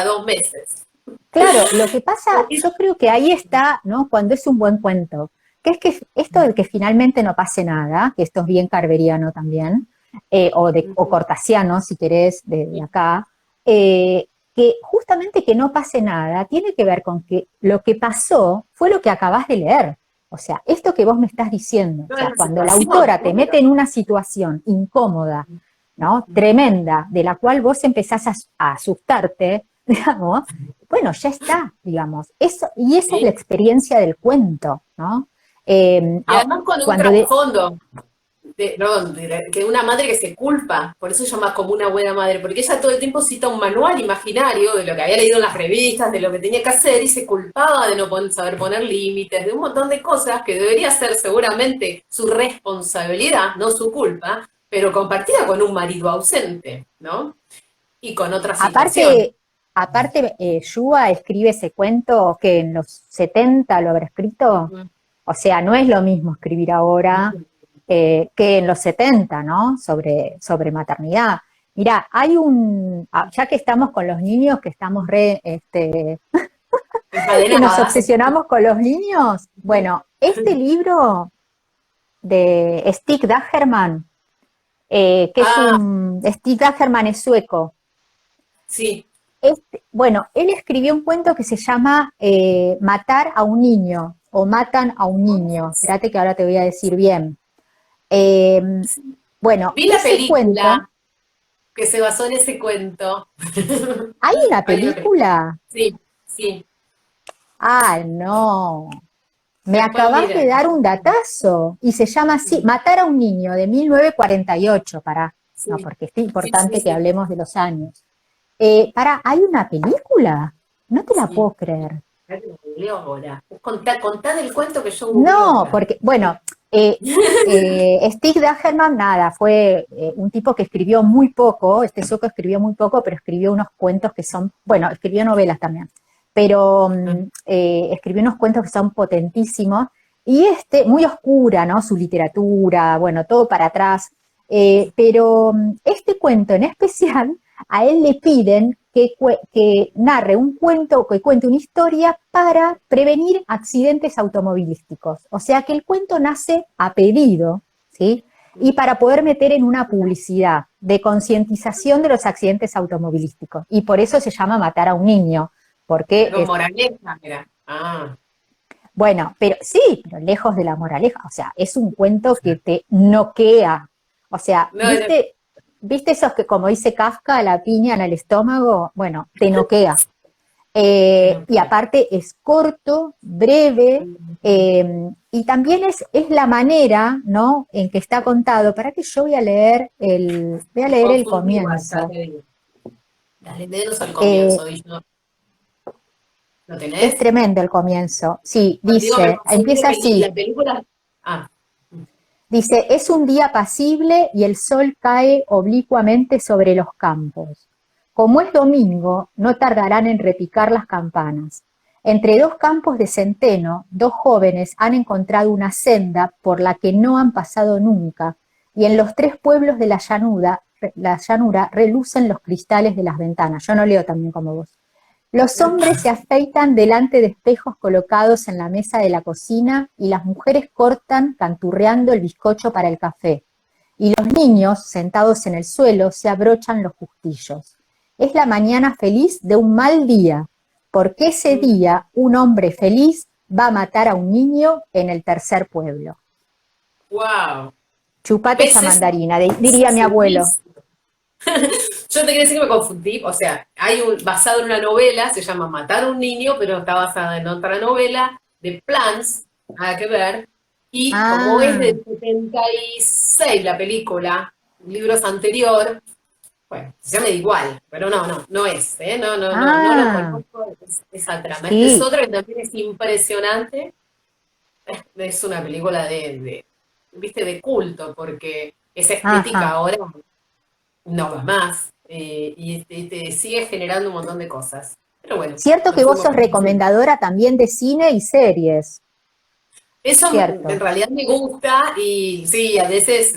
B: 2 meses.
A: claro, lo que pasa, yo creo que ahí está, ¿no? Cuando es un buen cuento, que es que esto de que finalmente no pase nada, que esto es bien carveriano también, o cortasiano, si querés, de acá, eh, que justamente que no pase nada tiene que ver con que lo que pasó fue lo que acabas de leer. O sea, esto que vos me estás diciendo, o
B: Toda
A: sea,
B: la
A: cuando la
B: situación,
A: autora te mete en una situación incómoda, ¿no? Tremenda, de la cual vos empezás a asustarte, digamos, bueno, ya está, digamos. Eso, y esa es la
B: ¿sí?
A: experiencia del cuento, ¿no?
B: Y además con un
A: Cuando de,
B: trasfondo, que una madre que se culpa, por eso se llama como una buena madre, porque ella todo el tiempo cita un manual imaginario de lo que había leído en las revistas, de lo que tenía que hacer, y se culpaba de no saber poner límites, de un montón de cosas que debería ser seguramente su responsabilidad, no su culpa, pero compartida con un marido ausente, ¿no? Y con otra situación.
A: aparte, Yua escribe ese cuento que en los 70 lo habrá escrito, O sea, no es lo mismo escribir ahora que en los 70, ¿no? Sobre maternidad. Mira, ya que estamos con los niños, que estamos que nos
B: Encadenadas.
A: obsesionamos con los niños, bueno, este libro de Stig Dagerman,
B: Ah,
A: Stig Dagerman es sueco.
B: sí.
A: Bueno, él escribió un cuento que se llama Matar a un niño o Matan a un niño. Espérate que ahora te voy a decir bien. Eh, bueno,
B: Vi la
A: ese cuento,
B: película que se basó en ese cuento.
A: ¿hay una
B: Hay una película.
A: película?
B: Sí, sí.
A: Ah, no. Me
B: Después
A: acabas
B: mira.
A: de dar un datazo y se llama así, Matar a un niño de 1948, no,
B: Sí,
A: porque es
B: sí, sí,
A: importante que
B: sí.
A: hablemos de los años. ¿Hay una película? No te la
B: Sí.
A: puedo creer.
B: Ahora lo googleo ahora. Contá del cuento que yo googleo
A: No,
B: ahora.
A: porque, bueno, Stig Dagerman, nada, fue un tipo que escribió muy poco, este sueco escribió muy poco, pero escribió unos cuentos que son, bueno, escribió novelas también, pero escribió unos cuentos que son potentísimos, y muy oscura, ¿no? Su literatura, bueno, todo para atrás, pero este cuento en especial, a él le piden que narre un cuento, que cuente una historia para prevenir accidentes automovilísticos. O sea que el cuento nace a pedido, ¿sí? Y para poder meter en una publicidad de concientización de los accidentes automovilísticos. Y por eso se llama Matar a un niño, porque
B: Con moraleja, mira. Ah,
A: bueno, pero sí, pero lejos de la moraleja, o sea, es un cuento que te noquea. O sea,
B: no, no,
A: ¿viste esos que, como dice Kafka, la piña en el estómago? Bueno, te noquea.
B: no,
A: Y aparte es corto, breve, y también es la manera, ¿no?, en que está contado. ¿Para que yo voy a leer el
B: confundí igual, ya
A: comienzo?
B: te digo. Dale, denos al
A: Eh,
B: comienzo. Y yo, ¿lo
A: es
B: tenés?
A: tremendo el comienzo. Sí,
B: Cuando digo me
A: dice,
B: confundí
A: empieza
B: la
A: así.
B: película. Ah,
A: Dice, es un día apacible y el sol cae oblicuamente sobre los campos. Como es domingo, no tardarán en repicar las campanas. Entre dos campos de centeno, dos jóvenes han encontrado una senda por la que no han pasado nunca, y en los tres pueblos de la llanura relucen los cristales de las ventanas. Yo no leo también como vos. Los hombres se afeitan delante de espejos colocados en la mesa de la cocina y las mujeres cortan, canturreando, el bizcocho para el café. Y los niños, sentados en el suelo, se abrochan los justillos. Es la mañana feliz de un mal día, porque ese día un hombre feliz va a matar a un niño en el tercer pueblo.
B: wow.
A: Chupate esa
B: ¿Ves?
A: mandarina,
B: Es
A: diría mi abuelo.
B: segurísimo. Yo te quería decir que me confundí, o sea, hay basado en una novela, se llama Matar a un niño, pero está basada en otra novela de Plants, nada que ver, y como es
A: Ah,
B: del 76 la película, libros anterior, bueno, se llama igual, pero no es, ¿eh? No lo
A: ah,
B: conozco, esa trama. Esta es
A: sí,
B: otra que también es impresionante, es una película viste, de culto, porque esa estética
A: ajá.
B: ahora no va más. Y te sigue generando un montón de cosas. Pero bueno,
A: Cierto
B: nos
A: que vos
B: fuimos
A: sos
B: por las ciencias.
A: recomendadora también de cine y series,
B: Eso en
A: ¿cierto?
B: realidad me gusta y sí, a veces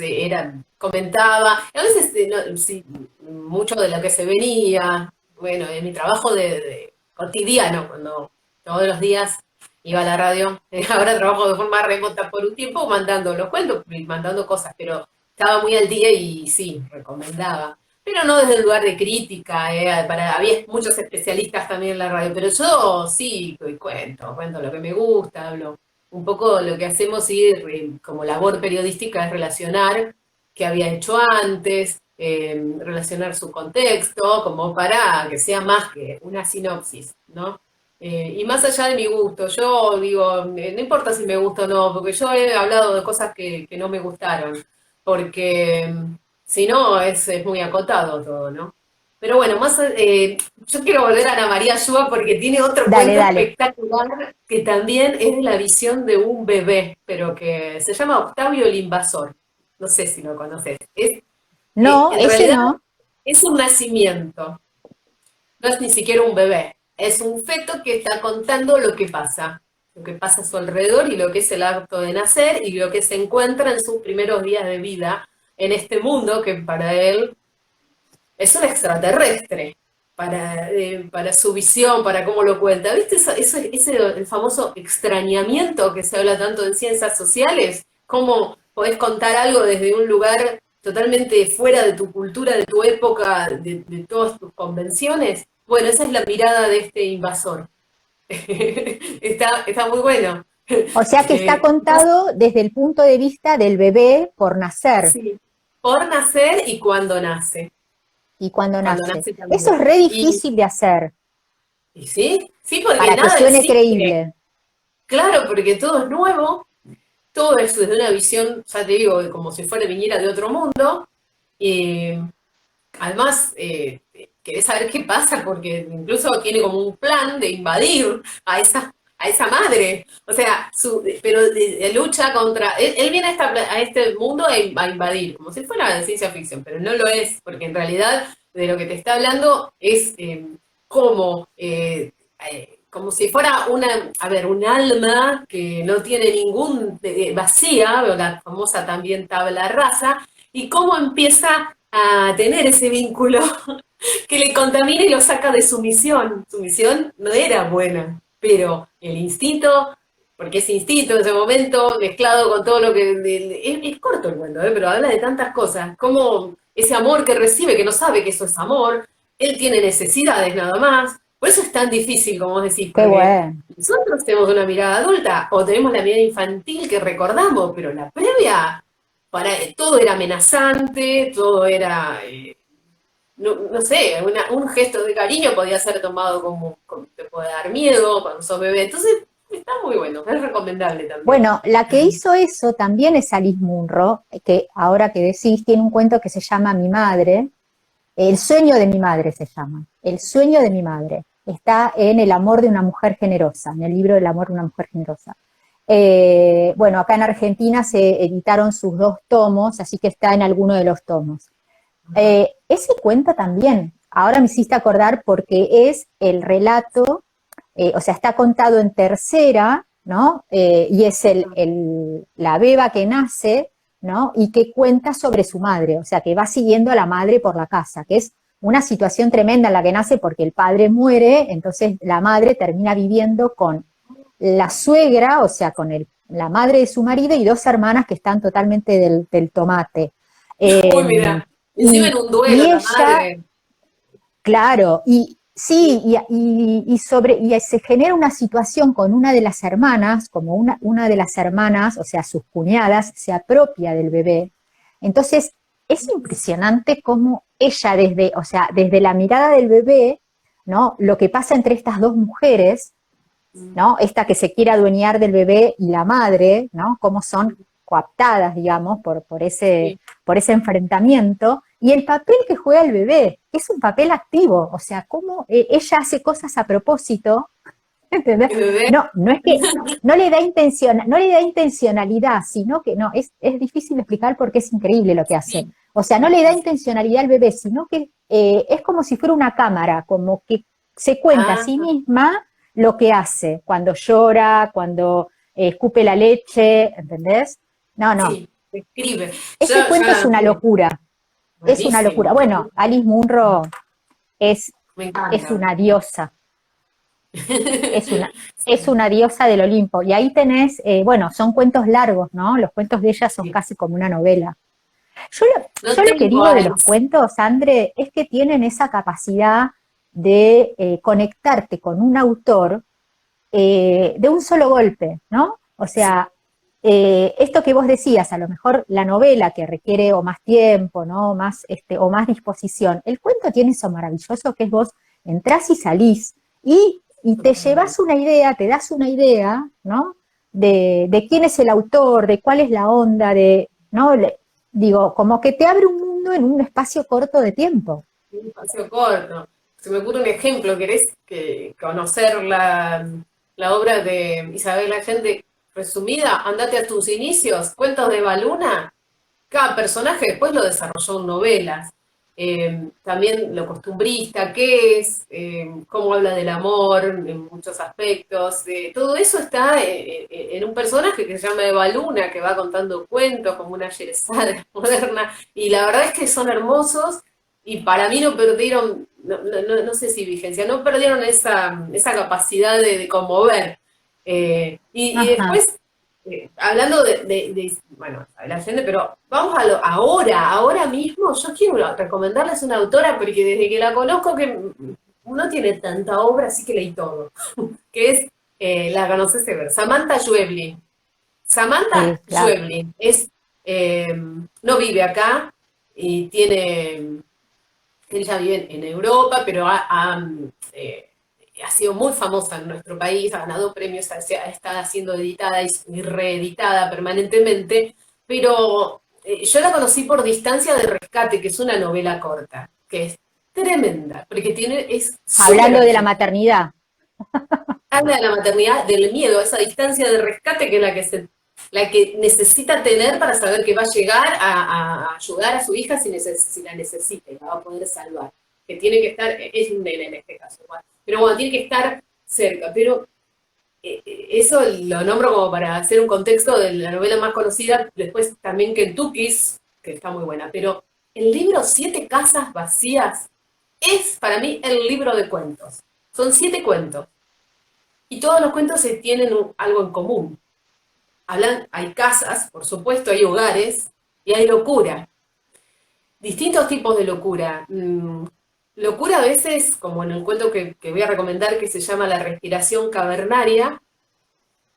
B: comentaba, a veces no, sí, mucho de lo que se venía, bueno, en mi trabajo de cotidiano, cuando todos los días iba a la radio, ahora trabajo de forma remota por un tiempo mandando los cuentos, mandando cosas, pero estaba muy al día y sí, recomendaba. Pero no desde el lugar de crítica, había muchos especialistas también en la radio, pero yo sí cuento lo que me gusta, hablo un poco lo que hacemos ir como labor periodística es relacionar qué había hecho antes, relacionar su contexto, como para que sea más que una sinopsis, ¿no? Y más allá de mi gusto, yo digo, no importa si me gusta o no, porque yo he hablado de cosas que no me gustaron, porque si no es muy acotado todo, ¿no? Pero bueno, yo quiero volver a Ana María Shua porque tiene otro
A: Dale,
B: cuento
A: dale.
B: espectacular que también es de la visión de un bebé, pero que se llama Octavio el Invasor. No sé si lo conoces.
A: No,
B: En
A: ese
B: realidad
A: no.
B: es un nacimiento, no es ni siquiera un bebé. Es un feto que está contando lo que pasa. lo que pasa a su alrededor y lo que es el acto de nacer y lo que se encuentra en sus primeros días de vida en este mundo que para él es un extraterrestre. Para su visión, para cómo lo cuenta. ¿Viste el famoso extrañamiento que se habla tanto en ciencias sociales? ¿Cómo podés contar algo desde un lugar totalmente fuera de tu cultura, de tu época, de todas tus convenciones? Bueno, esa es la mirada de este invasor. Está muy bueno.
A: O sea que está contado desde el punto de vista del bebé por nacer
B: Sí, por nacer y cuando nace.
A: y cuando
B: Cuando
A: nace.
B: nace
A: Eso
B: también.
A: es re
B: Y,
A: difícil de hacer
B: y sí, sí, porque
A: para que
B: nada
A: suene
B: existe.
A: creíble.
B: Claro, porque todo es nuevo, todo es desde una visión, ya te digo, como si fuera viniera de otro mundo. Y además, querés saber qué pasa, porque incluso tiene como un plan de invadir a esa madre. O sea, pero lucha contra. Él viene a este mundo a invadir, como si fuera de ciencia ficción, pero no lo es, porque en realidad de lo que te está hablando es cómo. Como si fuera a ver, un alma que no tiene ningún vacía, o la famosa también tabla rasa, y cómo empieza a tener ese vínculo que le contamina y lo saca de su misión. Su misión no era buena, pero el instinto, porque ese instinto en ese momento, mezclado con todo lo que... es corto el cuento, pero habla de tantas cosas, como ese amor que recibe, que no sabe que eso es amor, él tiene necesidades nada más. Por eso es tan difícil, como vos decís,
A: Qué
B: porque
A: bueno.
B: nosotros tenemos una mirada adulta o tenemos la mirada infantil que recordamos, pero la previa todo era amenazante, todo era, no sé, un gesto de cariño podía ser tomado como te puede dar miedo cuando sos bebé. Entonces, está muy bueno, es recomendable también.
A: Bueno, la que hizo eso también es Alice Munro, que ahora que decís, tiene un cuento que se llama Mi madre, El sueño de mi madre se llama, El sueño de mi madre. Está en El amor de una mujer generosa, en el libro El amor de una mujer generosa. Bueno, acá en Argentina se editaron sus 2 tomos, así que está en alguno de los tomos. Ese cuento también, ahora me hiciste acordar porque es el relato, o sea, está contado en tercera, ¿no? Y es la beba que nace, ¿no? Y que cuenta sobre su madre, o sea, que va siguiendo a la madre por la casa, que es una situación tremenda en la que nace porque el padre muere, entonces la madre termina viviendo con la suegra, o sea, con la madre de su marido y 2 hermanas que están totalmente del tomate.
B: Uy,
A: Eh,
B: mira, encima en
A: y,
B: un duelo
A: y
B: la
A: ella,
B: madre.
A: claro, y sí, y se genera una situación con una de las hermanas, como una de las hermanas, o sea, sus cuñadas, se apropia del bebé. Entonces, es impresionante cómo ella o sea, desde la mirada del bebé, ¿no? Lo que pasa entre estas 2 mujeres, ¿no? Esta que se quiere adueñar del bebé y la madre, ¿no? Cómo son coaptadas, digamos,
B: Sí.
A: por ese enfrentamiento, y el papel que juega el bebé, que es un papel activo, o sea, cómo ella hace cosas a propósito, ¿entendés?
B: El bebé.
A: No es que no le da intencionalidad, sino que no, es difícil explicar porque es increíble lo que hace.
B: Sí,
A: O sea, no
B: sí,
A: le da
B: sí, sí.
A: intencionalidad al bebé, sino que es como si fuera una cámara, como que se cuenta a
B: Ah,
A: sí misma lo que hace, cuando llora, cuando escupe la leche, ¿entendés? No, no.
B: sí, escribe.
A: Ese
B: Ya
A: cuento es
B: la
A: una
B: vi.
A: locura, es una locura.
B: Buenísimo.
A: Bueno, Alice Munro es,
B: Me
A: es
B: encanta.
A: una diosa, es una, es una diosa del Olimpo. Y ahí tenés, bueno, son cuentos largos, ¿no? Los cuentos de ella son
B: Sí.
A: casi como una novela.
B: No
A: Yo lo que
B: tengo
A: digo de los
B: ansia.
A: cuentos, André, es que tienen esa capacidad de conectarte con un autor de un solo golpe, ¿no? O
B: Sí.
A: sea, esto que vos decías, a lo mejor la novela que requiere o más tiempo, ¿no? O más disposición. El cuento tiene eso maravilloso que es vos entrás y salís y te llevas una idea, te das una idea, ¿no? De quién es el autor, de cuál es la onda, ¿no? Digo, como que te abre un mundo en un espacio corto de tiempo.
B: Un espacio corto. Se me ocurre un ejemplo, ¿querés conocer la obra de Isabel Allende resumida? Andate a tus inicios, cuentos de Baluna. Cada personaje después lo desarrolló en novelas. también lo costumbrista, qué es, cómo habla del amor en muchos aspectos. Todo eso está en un personaje que se llama Eva Luna, que va contando cuentos como una Sherezada moderna, y la verdad es que son hermosos, y para mí no perdieron, no sé si vigencia, no perdieron esa capacidad de conmover. Y
A: Ajá.
B: después, hablando bueno, la gente, pero vamos a lo, ahora mismo, yo quiero recomendarles una autora, porque desde que la conozco que no tiene tanta obra, así que leí todo, que es, la conoces de ver, Samantha Schweblin.
A: Sí,
B: Samantha
A: claro.
B: Schweblin eh, no vive acá y ella vive en Europa, pero ha sido muy famosa en nuestro país, ha ganado premios, está siendo editada y reeditada permanentemente, pero yo la conocí por Distancia de Rescate, que es una novela corta, que es tremenda, porque es súper
A: Hablando de la
B: objetiva.
A: maternidad.
B: Habla de la maternidad, del miedo, esa distancia de rescate que es la que necesita tener para saber que va a llegar a ayudar a su hija si la necesita y la va a poder salvar. Que tiene que estar, es un nene en este caso, igual. Pero bueno, tiene que estar cerca. Pero eso lo nombro como para hacer un contexto de la novela más conocida, después también Kentucky's, que está muy buena. Pero el libro Siete casas vacías es para mí el libro de cuentos. Son 7 cuentos. Y todos los cuentos tienen algo en común. Hay casas, por supuesto, hay hogares y hay locura. Distintos tipos de locura. Locura a veces, como en el cuento que voy a recomendar, que se llama La respiración cavernaria,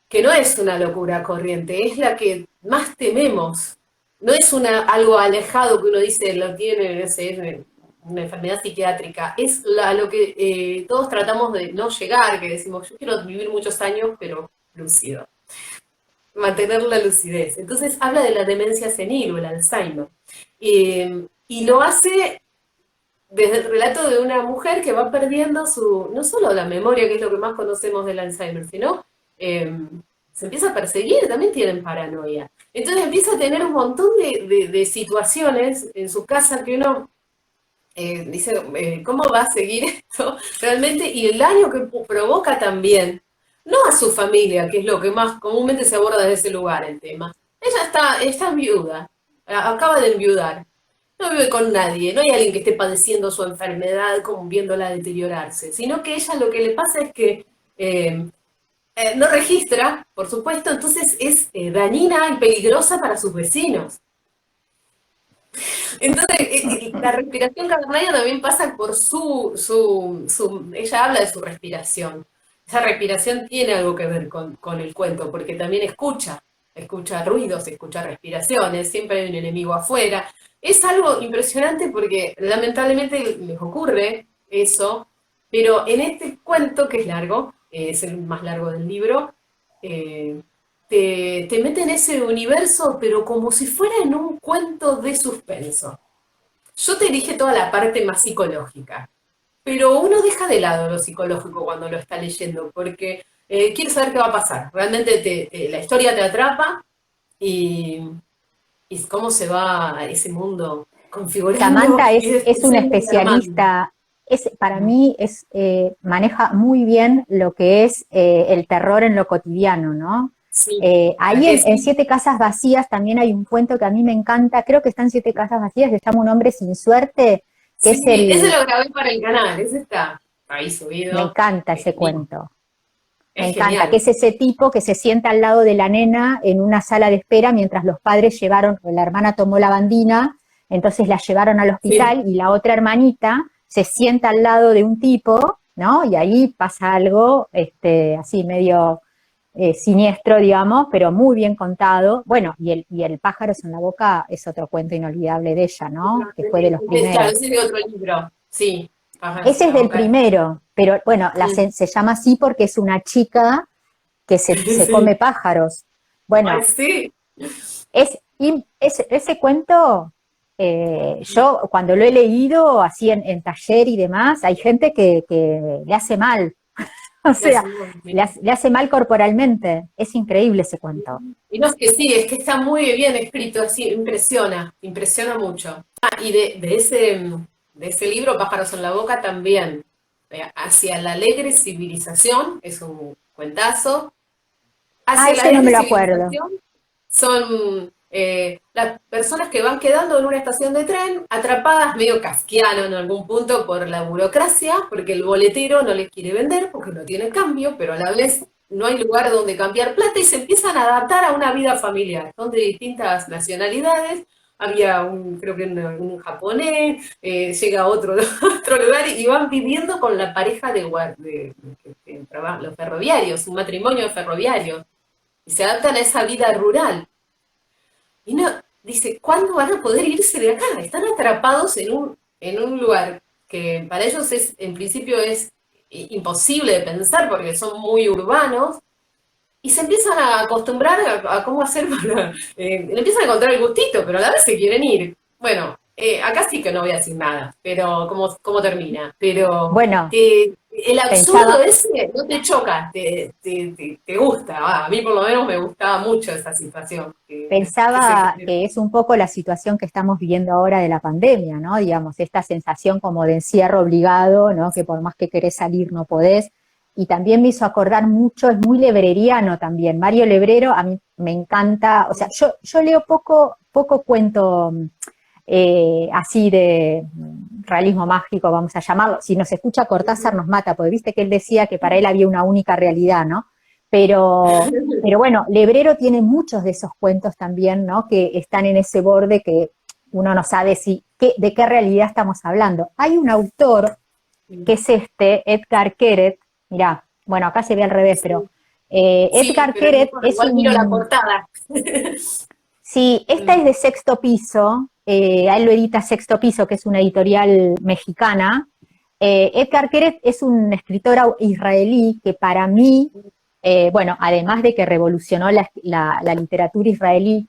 B: que no es una locura corriente, es la que más tememos. No es algo alejado que uno dice lo tiene, no sé, es una enfermedad psiquiátrica. Es lo que todos tratamos de no llegar, que decimos, yo quiero vivir muchos años, pero lúcido. Mantener la lucidez. Entonces habla de la demencia senil o el Alzheimer. Y lo hace desde el relato de una mujer que va perdiendo no solo la memoria, que es lo que más conocemos del Alzheimer, sino eh, se empieza a perseguir, también tienen paranoia. Entonces empieza a tener un montón de situaciones en su casa que uno dice, ¿cómo va a seguir esto realmente? Y el daño que provoca también, no a su familia, que es lo que más comúnmente se aborda desde ese lugar el tema. Ella está viuda, acaba de enviudar, no vive con nadie, no hay alguien que esté padeciendo su enfermedad como viéndola deteriorarse, sino que ella lo que le pasa es que no registra, por supuesto, entonces es dañina y peligrosa para sus vecinos. Entonces, la respiración cavernaria también pasa por ella habla de su respiración. Esa respiración tiene algo que ver con el cuento, porque también escucha ruidos, escucha respiraciones, siempre hay un enemigo afuera. Es algo impresionante porque lamentablemente les ocurre eso, pero en este cuento, que es largo, es el más largo del libro, eh, te mete en ese universo, pero como si fuera en un cuento de suspenso. Yo te dije toda la parte más psicológica, pero uno deja de lado lo psicológico cuando lo está leyendo, porque quiere saber qué va a pasar. Realmente la historia te atrapa y, y cómo se va ese mundo configurando
A: Samantha
B: y
A: es
B: después
A: una
B: se va armando.
A: especialista, para mí maneja muy bien lo que es el terror en lo cotidiano, ¿no?
B: Sí,
A: Ahí
B: que
A: en
B: sí.
A: Siete Casas Vacías también hay un cuento que a mí me encanta, creo que está en Siete Casas Vacías, se llama Un hombre sin suerte, que
B: Sí,
A: es
B: ese lo grabé para el canal, ese está ahí
A: me
B: subido.
A: encanta ese cuento. Me
B: Es
A: encanta, que
B: genial.
A: es ese tipo que se sienta al lado de la nena en una sala de espera mientras los padres llevaron, la hermana tomó la bandina, entonces la llevaron al
B: Sí.
A: hospital y la otra hermanita se sienta al lado de un tipo, ¿no? Y ahí pasa algo, así medio siniestro, digamos, pero muy bien contado. Bueno, y el pájaros en la boca es otro cuento inolvidable de ella, ¿no? Que fue de los
B: Claro,
A: primeros.
B: ese es de otro libro. Sí, pájaros
A: Ese
B: en
A: es
B: la
A: del
B: boca.
A: primero, pero bueno,
B: Mm.
A: se llama así porque es una chica que se come
B: Sí.
A: pájaros.
B: Ay,
A: Bueno,
B: sí.
A: ese cuento, yo cuando lo he leído así en taller y demás, hay gente que le hace mal, o
B: Ya
A: sea,
B: hacemos, mira.
A: le hace mal corporalmente. Es increíble ese cuento.
B: Y no es que sí, es que está muy bien escrito, así, impresiona mucho. Ah, y de ese. de ese libro, Pájaros en la boca, también. Hacia la alegre civilización, es un cuentazo.
A: Ah,
B: Hacia la
A: ese no me
B: alegre
A: lo acuerdo.
B: civilización son las personas que van quedando en una estación de tren, atrapadas medio kafkiano en algún punto por la burocracia, porque el boletero no les quiere vender, porque no tiene cambio, pero a la vez no hay lugar donde cambiar plata y se empiezan a adaptar a una vida familiar. Son de distintas nacionalidades. Había creo que un japonés, llega otro de otro lugar y van viviendo con la pareja los ferroviarios, un matrimonio de ferroviarios, y se adaptan a esa vida rural. Y no, dice, ¿cuándo van a poder irse de acá? Están atrapados en un lugar que para ellos es, en principio es imposible de pensar porque son muy urbanos, y se empiezan a acostumbrar a cómo hacer para... le empiezan a encontrar el gustito, pero a la vez se quieren ir. Bueno, acá sí que no voy a decir nada, pero cómo termina. Pero
A: Bueno,
B: el absurdo
A: pensaba,
B: ese no te choca, te gusta. A mí por lo menos me gustaba mucho esa situación. Que se
A: pensaba que es un poco la situación que estamos viviendo ahora de la pandemia, ¿no? Digamos, esta sensación como de encierro obligado, ¿no? Que por más que querés salir no podés. Y también me hizo acordar mucho, es muy lebreriano también. Mario Lebrero, a mí me encanta, o sea, yo leo poco cuento así de realismo mágico, vamos a llamarlo. Si nos escucha Cortázar nos mata, porque viste que él decía que para él había una única realidad, ¿no? Pero bueno, Lebrero tiene muchos de esos cuentos también, ¿no? Que están en ese borde que uno no sabe de qué realidad estamos hablando. Hay un autor que es Edgar Keret, mirá, bueno, acá se ve al revés, pero
B: Sí,
A: Edgar
B: pero
A: Keret es
B: igual miro la
A: un,
B: portada.
A: sí, esta es de Sexto Piso, a él lo edita Sexto Piso, que es una editorial mexicana. Edgar Keret es un escritor israelí que para mí, bueno, además de que revolucionó la literatura israelí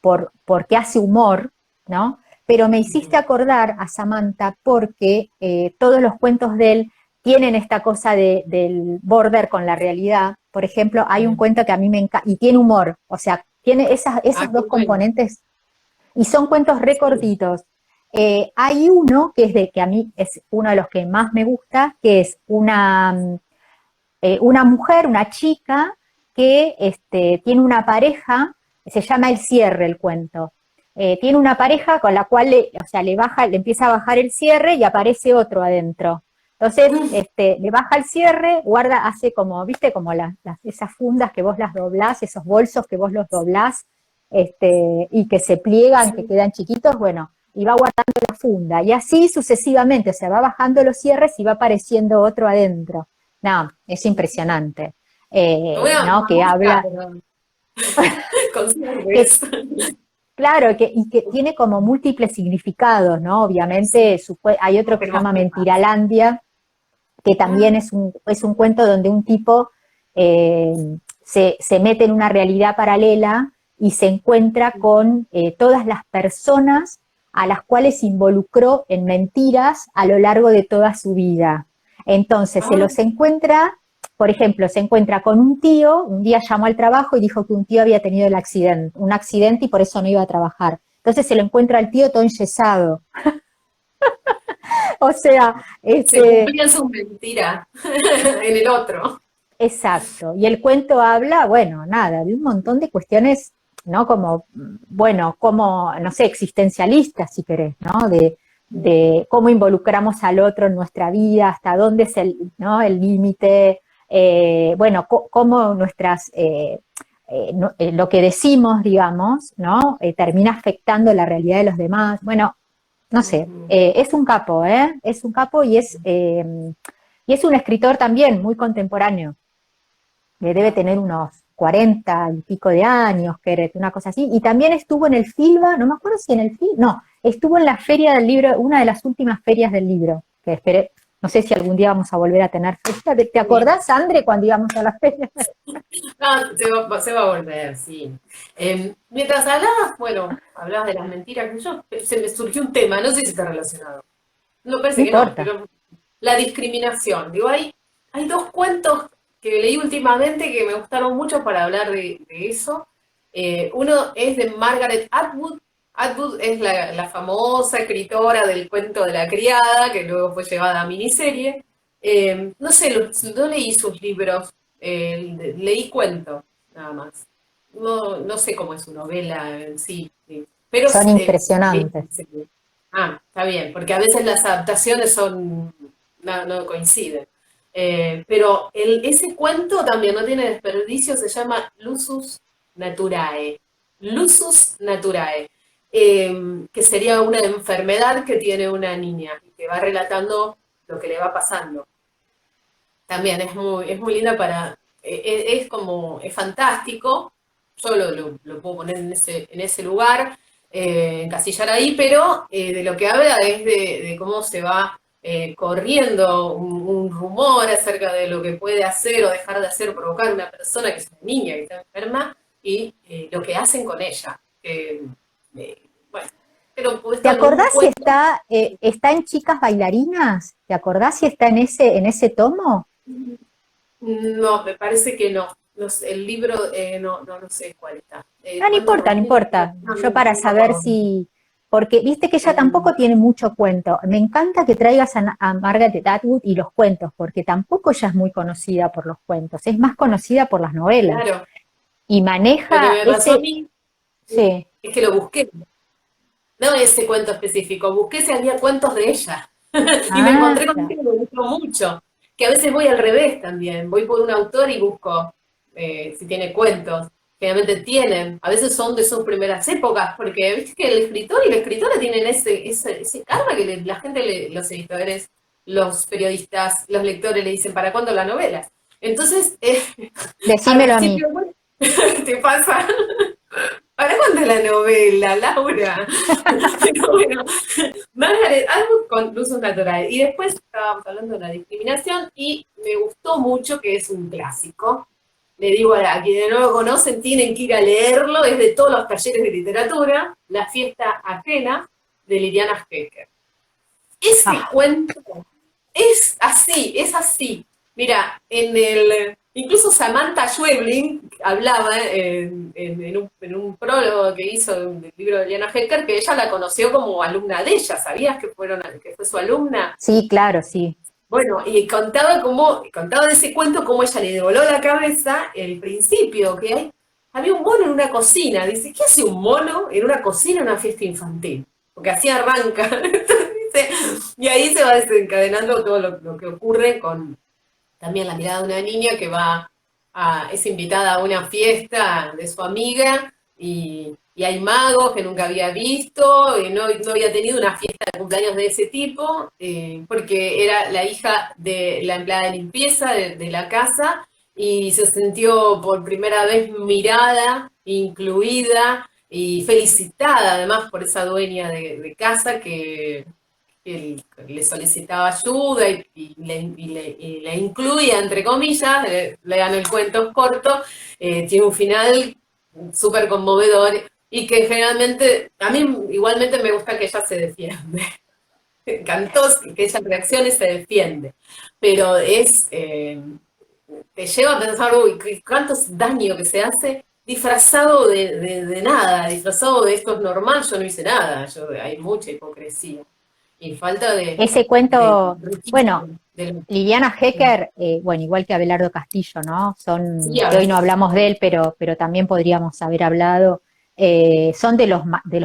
A: porque hace humor, ¿no? Pero me hiciste acordar a Samantha porque todos los cuentos de él tienen esta cosa del border con la realidad. Por ejemplo, hay un cuento que a mí me encanta, y tiene humor, o sea, tiene
B: Ah,
A: esos
B: qué
A: dos
B: bueno.
A: componentes, y son cuentos
B: Sí.
A: recortitos. Hay uno que que a mí es uno de los que más me gusta, que es una mujer, una chica, que tiene una pareja, se llama El cierre el cuento. Tiene una pareja con la cual o sea, le empieza a bajar el cierre y aparece otro adentro. Entonces, le baja el cierre, guarda, hace como, viste, como esas fundas que vos las doblás, esos bolsos que vos los doblás, y que se pliegan, que quedan chiquitos, bueno, y va guardando la funda. Y así sucesivamente, o sea, va bajando los cierres y va apareciendo otro adentro. No, es impresionante. ¿No?
B: Una
A: Que
B: mosca,
A: habla,
B: pero con
A: que
B: cierres.
A: claro, y que tiene como múltiples significados, ¿no? Obviamente hay otro que se
B: Tenemos
A: llama
B: temas.
A: Mentiralandia, que también es un cuento donde un tipo eh, se mete en una realidad paralela y se encuentra con todas las personas a las cuales involucró en mentiras a lo largo de toda su vida. Entonces se
B: Ah,
A: los encuentra, por ejemplo, se encuentra con un tío, un día llamó al trabajo y dijo que un tío había tenido un accidente y por eso no iba a trabajar. Entonces se lo encuentra al tío todo enyesado. O sea,
B: se cumplían sus mentiras en el otro.
A: exacto. Y el cuento habla, bueno, nada, de un montón de cuestiones, ¿no? Como, bueno, como, no sé, existencialistas, si querés, ¿no? De cómo involucramos al otro en nuestra vida, hasta dónde es ¿no? El límite, bueno, cómo lo que decimos, digamos, ¿no? Termina afectando la realidad de los demás. Bueno, no sé, es un capo, ¿eh? Es un capo y es un escritor también muy contemporáneo que debe tener unos 40 y pico de años, que una cosa así, y también estuvo en el FILBA, no me acuerdo si en el FILBA, no, estuvo en la feria del libro, una de las últimas ferias del libro, que esperé, no sé si algún día vamos a volver a tener feria. ¿Te acordás, Andre, cuando íbamos a las ferias?
B: No, se va a volver, sí. Mientras hablabas, bueno, hablabas de las mentiras, que se me surgió un tema, no sé si está relacionado. No,
A: No
B: parece que no,
A: importa.
B: pero la discriminación. Digo, hay dos cuentos que leí últimamente que me gustaron mucho para hablar de eso. Uno es de Margaret Atwood, Atwood es la famosa escritora del cuento de la criada, que luego fue llevada a miniserie. No sé, no leí sus libros, leí cuentos, nada más. No sé cómo es su novela en sí, sí. Pero
A: Son
B: leí
A: impresionantes.
B: miniserie. Ah, está bien, porque a veces las adaptaciones no coinciden. Pero ese cuento también no tiene desperdicio, se llama Lusus Naturae. Lusus Naturae, que sería una enfermedad que tiene una niña y que va relatando lo que le va pasando. También es muy linda es fantástico, yo lo puedo poner en ese lugar, encasillar ahí, pero de lo que habla es de cómo se va corriendo un rumor acerca de lo que puede hacer o dejar de hacer, provocar una persona que es una niña que está enferma y lo que hacen con ella. Bueno, pero
A: ¿Te
B: puesto en un
A: acordás si
B: cuento.
A: está en Chicas Bailarinas? ¿Te acordás si está en ese tomo?
B: No, me parece que no. No sé, el libro, no sé cuál está.
A: No, no
B: Cuentos
A: importa, no
B: románticos,
A: importa.
B: no,
A: Yo para
B: no me
A: saber
B: acuerdo.
A: si, porque viste que ella tampoco tiene mucho cuento. Me encanta que traigas a Margaret Atwood y los cuentos, porque tampoco ella es muy conocida por los cuentos, es más conocida por las novelas.
B: Claro,
A: Y
B: lo que
A: maneja
B: me pasó a
A: ese,
B: mí
A: sí.
B: es que lo busqué, no ese cuento específico, busqué si había cuentos de ella. Y me
A: Ah,
B: encontré con que me gustó mucho. Que a veces voy al revés también, voy por un autor y busco si tiene cuentos. Generalmente tienen, a veces son de sus primeras épocas, porque viste que el escritor y la escritora tienen ese karma que la gente, los editores, los periodistas, los lectores le dicen, ¿para cuándo la novela? Entonces, al
A: decímelo a mí.
B: principio, bueno, te pasa, ¿para cuándo la novela, Laura? Pero bueno, Margaret Atwood con Luzos Naturales. Y después estábamos hablando de la discriminación y me gustó mucho que es un clásico. Le digo a quienes no lo conocen, tienen que ir a leerlo, es de todos los talleres de literatura, La fiesta ajena de Liliana Hecker. Ese
A: Ah,
B: cuento es así. Mira, incluso Samantha Schweblin hablaba en un prólogo que hizo del libro de Liana Hecker que ella la conoció como alumna de ella. ¿Sabías que fue su alumna?
A: sí, claro, sí.
B: Bueno, y contaba de ese cuento cómo ella le voló la cabeza el principio, había un mono en una cocina. Dice, ¿qué hace un mono en una cocina en una fiesta infantil? Porque así arranca. Entonces, y ahí se va desencadenando todo lo que ocurre con también la mirada de una niña que es invitada a una fiesta de su amiga y hay magos que nunca había visto, y no había tenido una fiesta de cumpleaños de ese tipo, porque era la hija de la empleada de limpieza de la casa y se sintió por primera vez mirada, incluida y felicitada además por esa dueña de casa que le solicitaba ayuda y le incluía, entre comillas, le dan el cuento corto, tiene un final súper conmovedor y que generalmente, a mí igualmente me gusta que ella se defiende. Me encantó que ella reaccione y se defiende, pero te lleva a pensar, uy, cuántos daño que se hace disfrazado de nada, disfrazado de esto es normal, yo no hice nada, hay mucha hipocresía y falta
A: Ese
B: de
A: cuento, bueno,
B: registro.
A: Liliana Hecker, bueno, igual que Abelardo Castillo, ¿no?
B: Sí,
A: Que hoy no
B: hablas.
A: hablamos de él, pero también podríamos haber hablado, son de los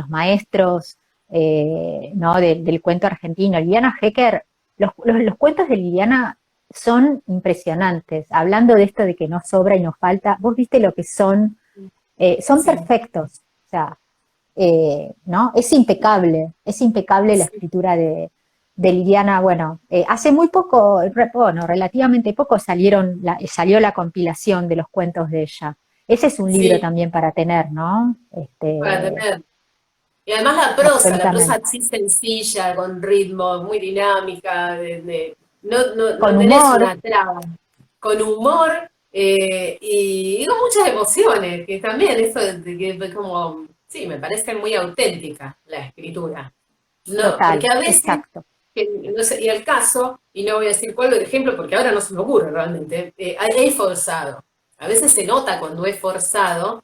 A: maestros, ¿no? Del cuento argentino. Liliana Hecker, los cuentos de Liliana son impresionantes. Hablando de esto de que no sobra y no falta, vos viste lo que son
B: Sí,
A: perfectos. O sea, ¿no? Es impecable la
B: sí,
A: escritura de Liliana. Bueno, hace muy poco, bueno, relativamente poco salió la compilación de los cuentos de ella. Ese es un libro
B: sí,
A: también para tener, ¿no?
B: para tener. Y además la prosa
A: Absolutamente.
B: así sencilla, con ritmo, muy dinámica, no
A: Con
B: tenés
A: humor,
B: una traba, con humor y con muchas emociones, que también eso de que como, sí, me parece muy auténtica la escritura. No, porque
A: total,
B: a veces,
A: exacto.
B: no sé, y el caso, y no voy a decir cuál es el ejemplo porque ahora no se me ocurre realmente, es forzado. A veces se nota cuando es forzado,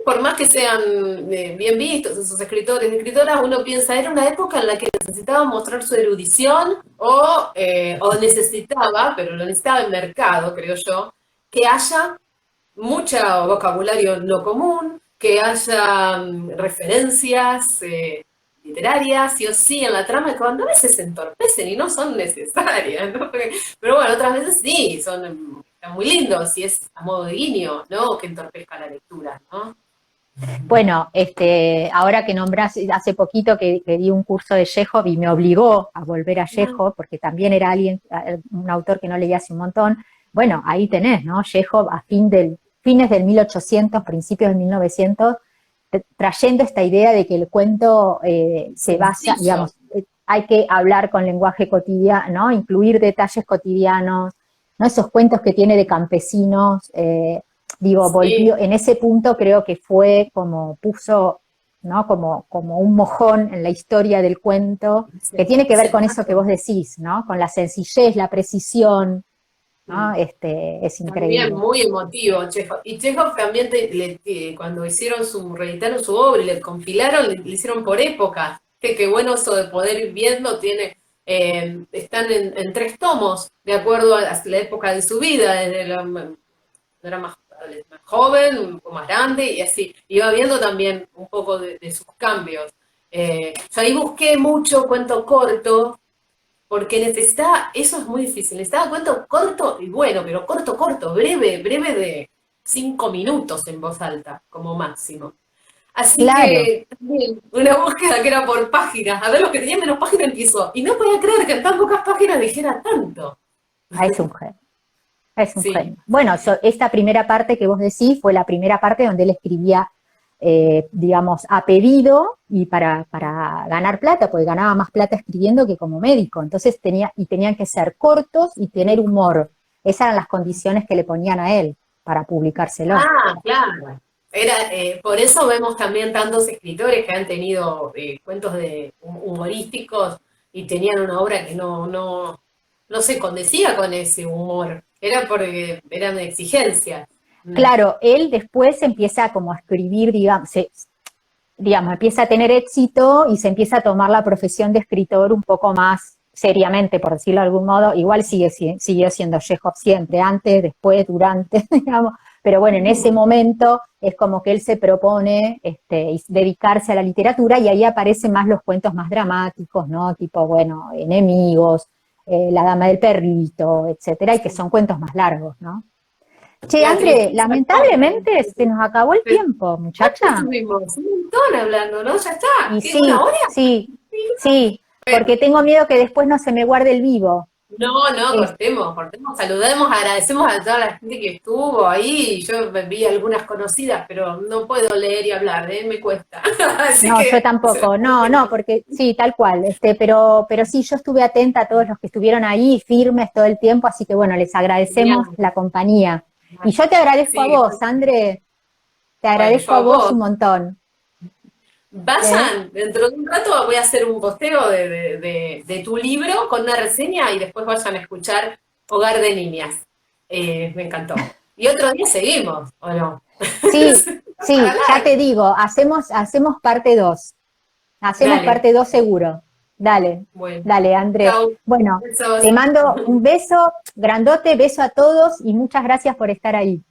B: por más que sean bien vistos esos escritores y escritoras, uno piensa, era una época en la que necesitaba mostrar su erudición o necesitaba, pero lo necesitaba el mercado, creo yo, que haya mucho vocabulario no común, que haya referencias literarias, sí o sí, en la trama, que cuando a veces se entorpecen y no son necesarias, ¿no? Pero bueno, otras veces sí, están muy lindos y es a modo de guiño, ¿no? Que entorpezca la lectura, ¿no?
A: Bueno, ahora que nombrás, hace poquito que di un curso de Chekhov y me obligó a volver a Chekhov, porque también era un autor que no leía hace un montón. Bueno, ahí tenés, ¿no? Chekhov a fines del 1800, principios del 1900, trayendo esta idea de que el cuento se basa, digamos, hay que hablar con lenguaje cotidiano, ¿no? Incluir detalles cotidianos, ¿no? Esos cuentos que tiene de campesinos, digo, volvió, en ese punto creo que fue como puso, ¿no? Como un mojón en la historia del cuento, que tiene que ver con eso que vos decís, ¿no? Con la sencillez, la precisión, ¿no? Es increíble.
B: También muy emotivo, Chekhov. Y Chekhov también, cuando reeditaron su obra y le compilaron, le hicieron por épocas. Qué bueno eso de poder ir viendo, están en 3 tomos, de acuerdo a la época de su vida, desde era más joven, un poco más grande, y así. Iba viendo también un poco de sus cambios. Yo ahí busqué mucho cuento corto, porque eso es muy difícil, necesitaba cuento corto y bueno, pero corto, breve de 5 minutos en voz alta, como máximo. Así
A: Claro.
B: que también una búsqueda que era por páginas, a ver los que tenían menos páginas empiezo. Y no podía creer que en tan pocas páginas dijera tanto.
A: Es un genio. Es un
B: Sí.
A: genio. Bueno, esta primera parte que vos decís fue la primera parte donde él escribía, digamos, a pedido y para ganar plata, porque ganaba más plata escribiendo que como médico. Entonces tenían que ser cortos y tener humor. Esas eran las condiciones que le ponían a él para publicárselo.
B: Ah, claro. Por eso vemos también tantos escritores que han tenido cuentos humorísticos y tenían una obra que no se condecía con ese humor. Era porque eran exigencias.
A: Claro, él después empieza como a escribir, digamos, empieza a tener éxito y se empieza a tomar la profesión de escritor un poco más seriamente, por decirlo de algún modo. Igual siguió siendo Chekhov siempre, antes, después, durante, digamos. Pero bueno, en ese momento es como que él se propone dedicarse a la literatura y ahí aparecen más los cuentos más dramáticos, ¿no? Tipo, bueno, Enemigos, La dama del perrito, etcétera, y que son cuentos más largos, ¿no? Che, André, lamentablemente se nos acabó el tiempo, muchacha.
B: Estuvimos un montón hablando, ¿no? Ya está.
A: Y
B: ¿Qué,
A: sí,
B: una hora?
A: sí, porque tengo miedo que después no se me guarde el vivo.
B: No, cortemos, saludemos, agradecemos a toda la gente que estuvo ahí. Yo vi algunas conocidas, pero no puedo leer y hablar, me cuesta. Así
A: No,
B: que,
A: yo tampoco, no, porque sí, tal cual, pero sí, yo estuve atenta a todos los que estuvieron ahí, firmes todo el tiempo, así que bueno, les agradecemos la compañía. Y yo te agradezco a vos, André, te agradezco a vos un montón.
B: Vayan, dentro de un rato voy a hacer un posteo de tu libro con una reseña y después vayan a escuchar Hogar de Niñas. Me encantó. Y otro día seguimos, ¿o no?
A: Sí, ya te digo, hacemos parte 2. Hacemos
B: Dale.
A: parte 2 seguro. Dale,
B: Bueno.
A: dale, André.
B: Chau.
A: Bueno,
B: Besos.
A: te mando un beso grandote, beso a todos y muchas gracias por estar ahí.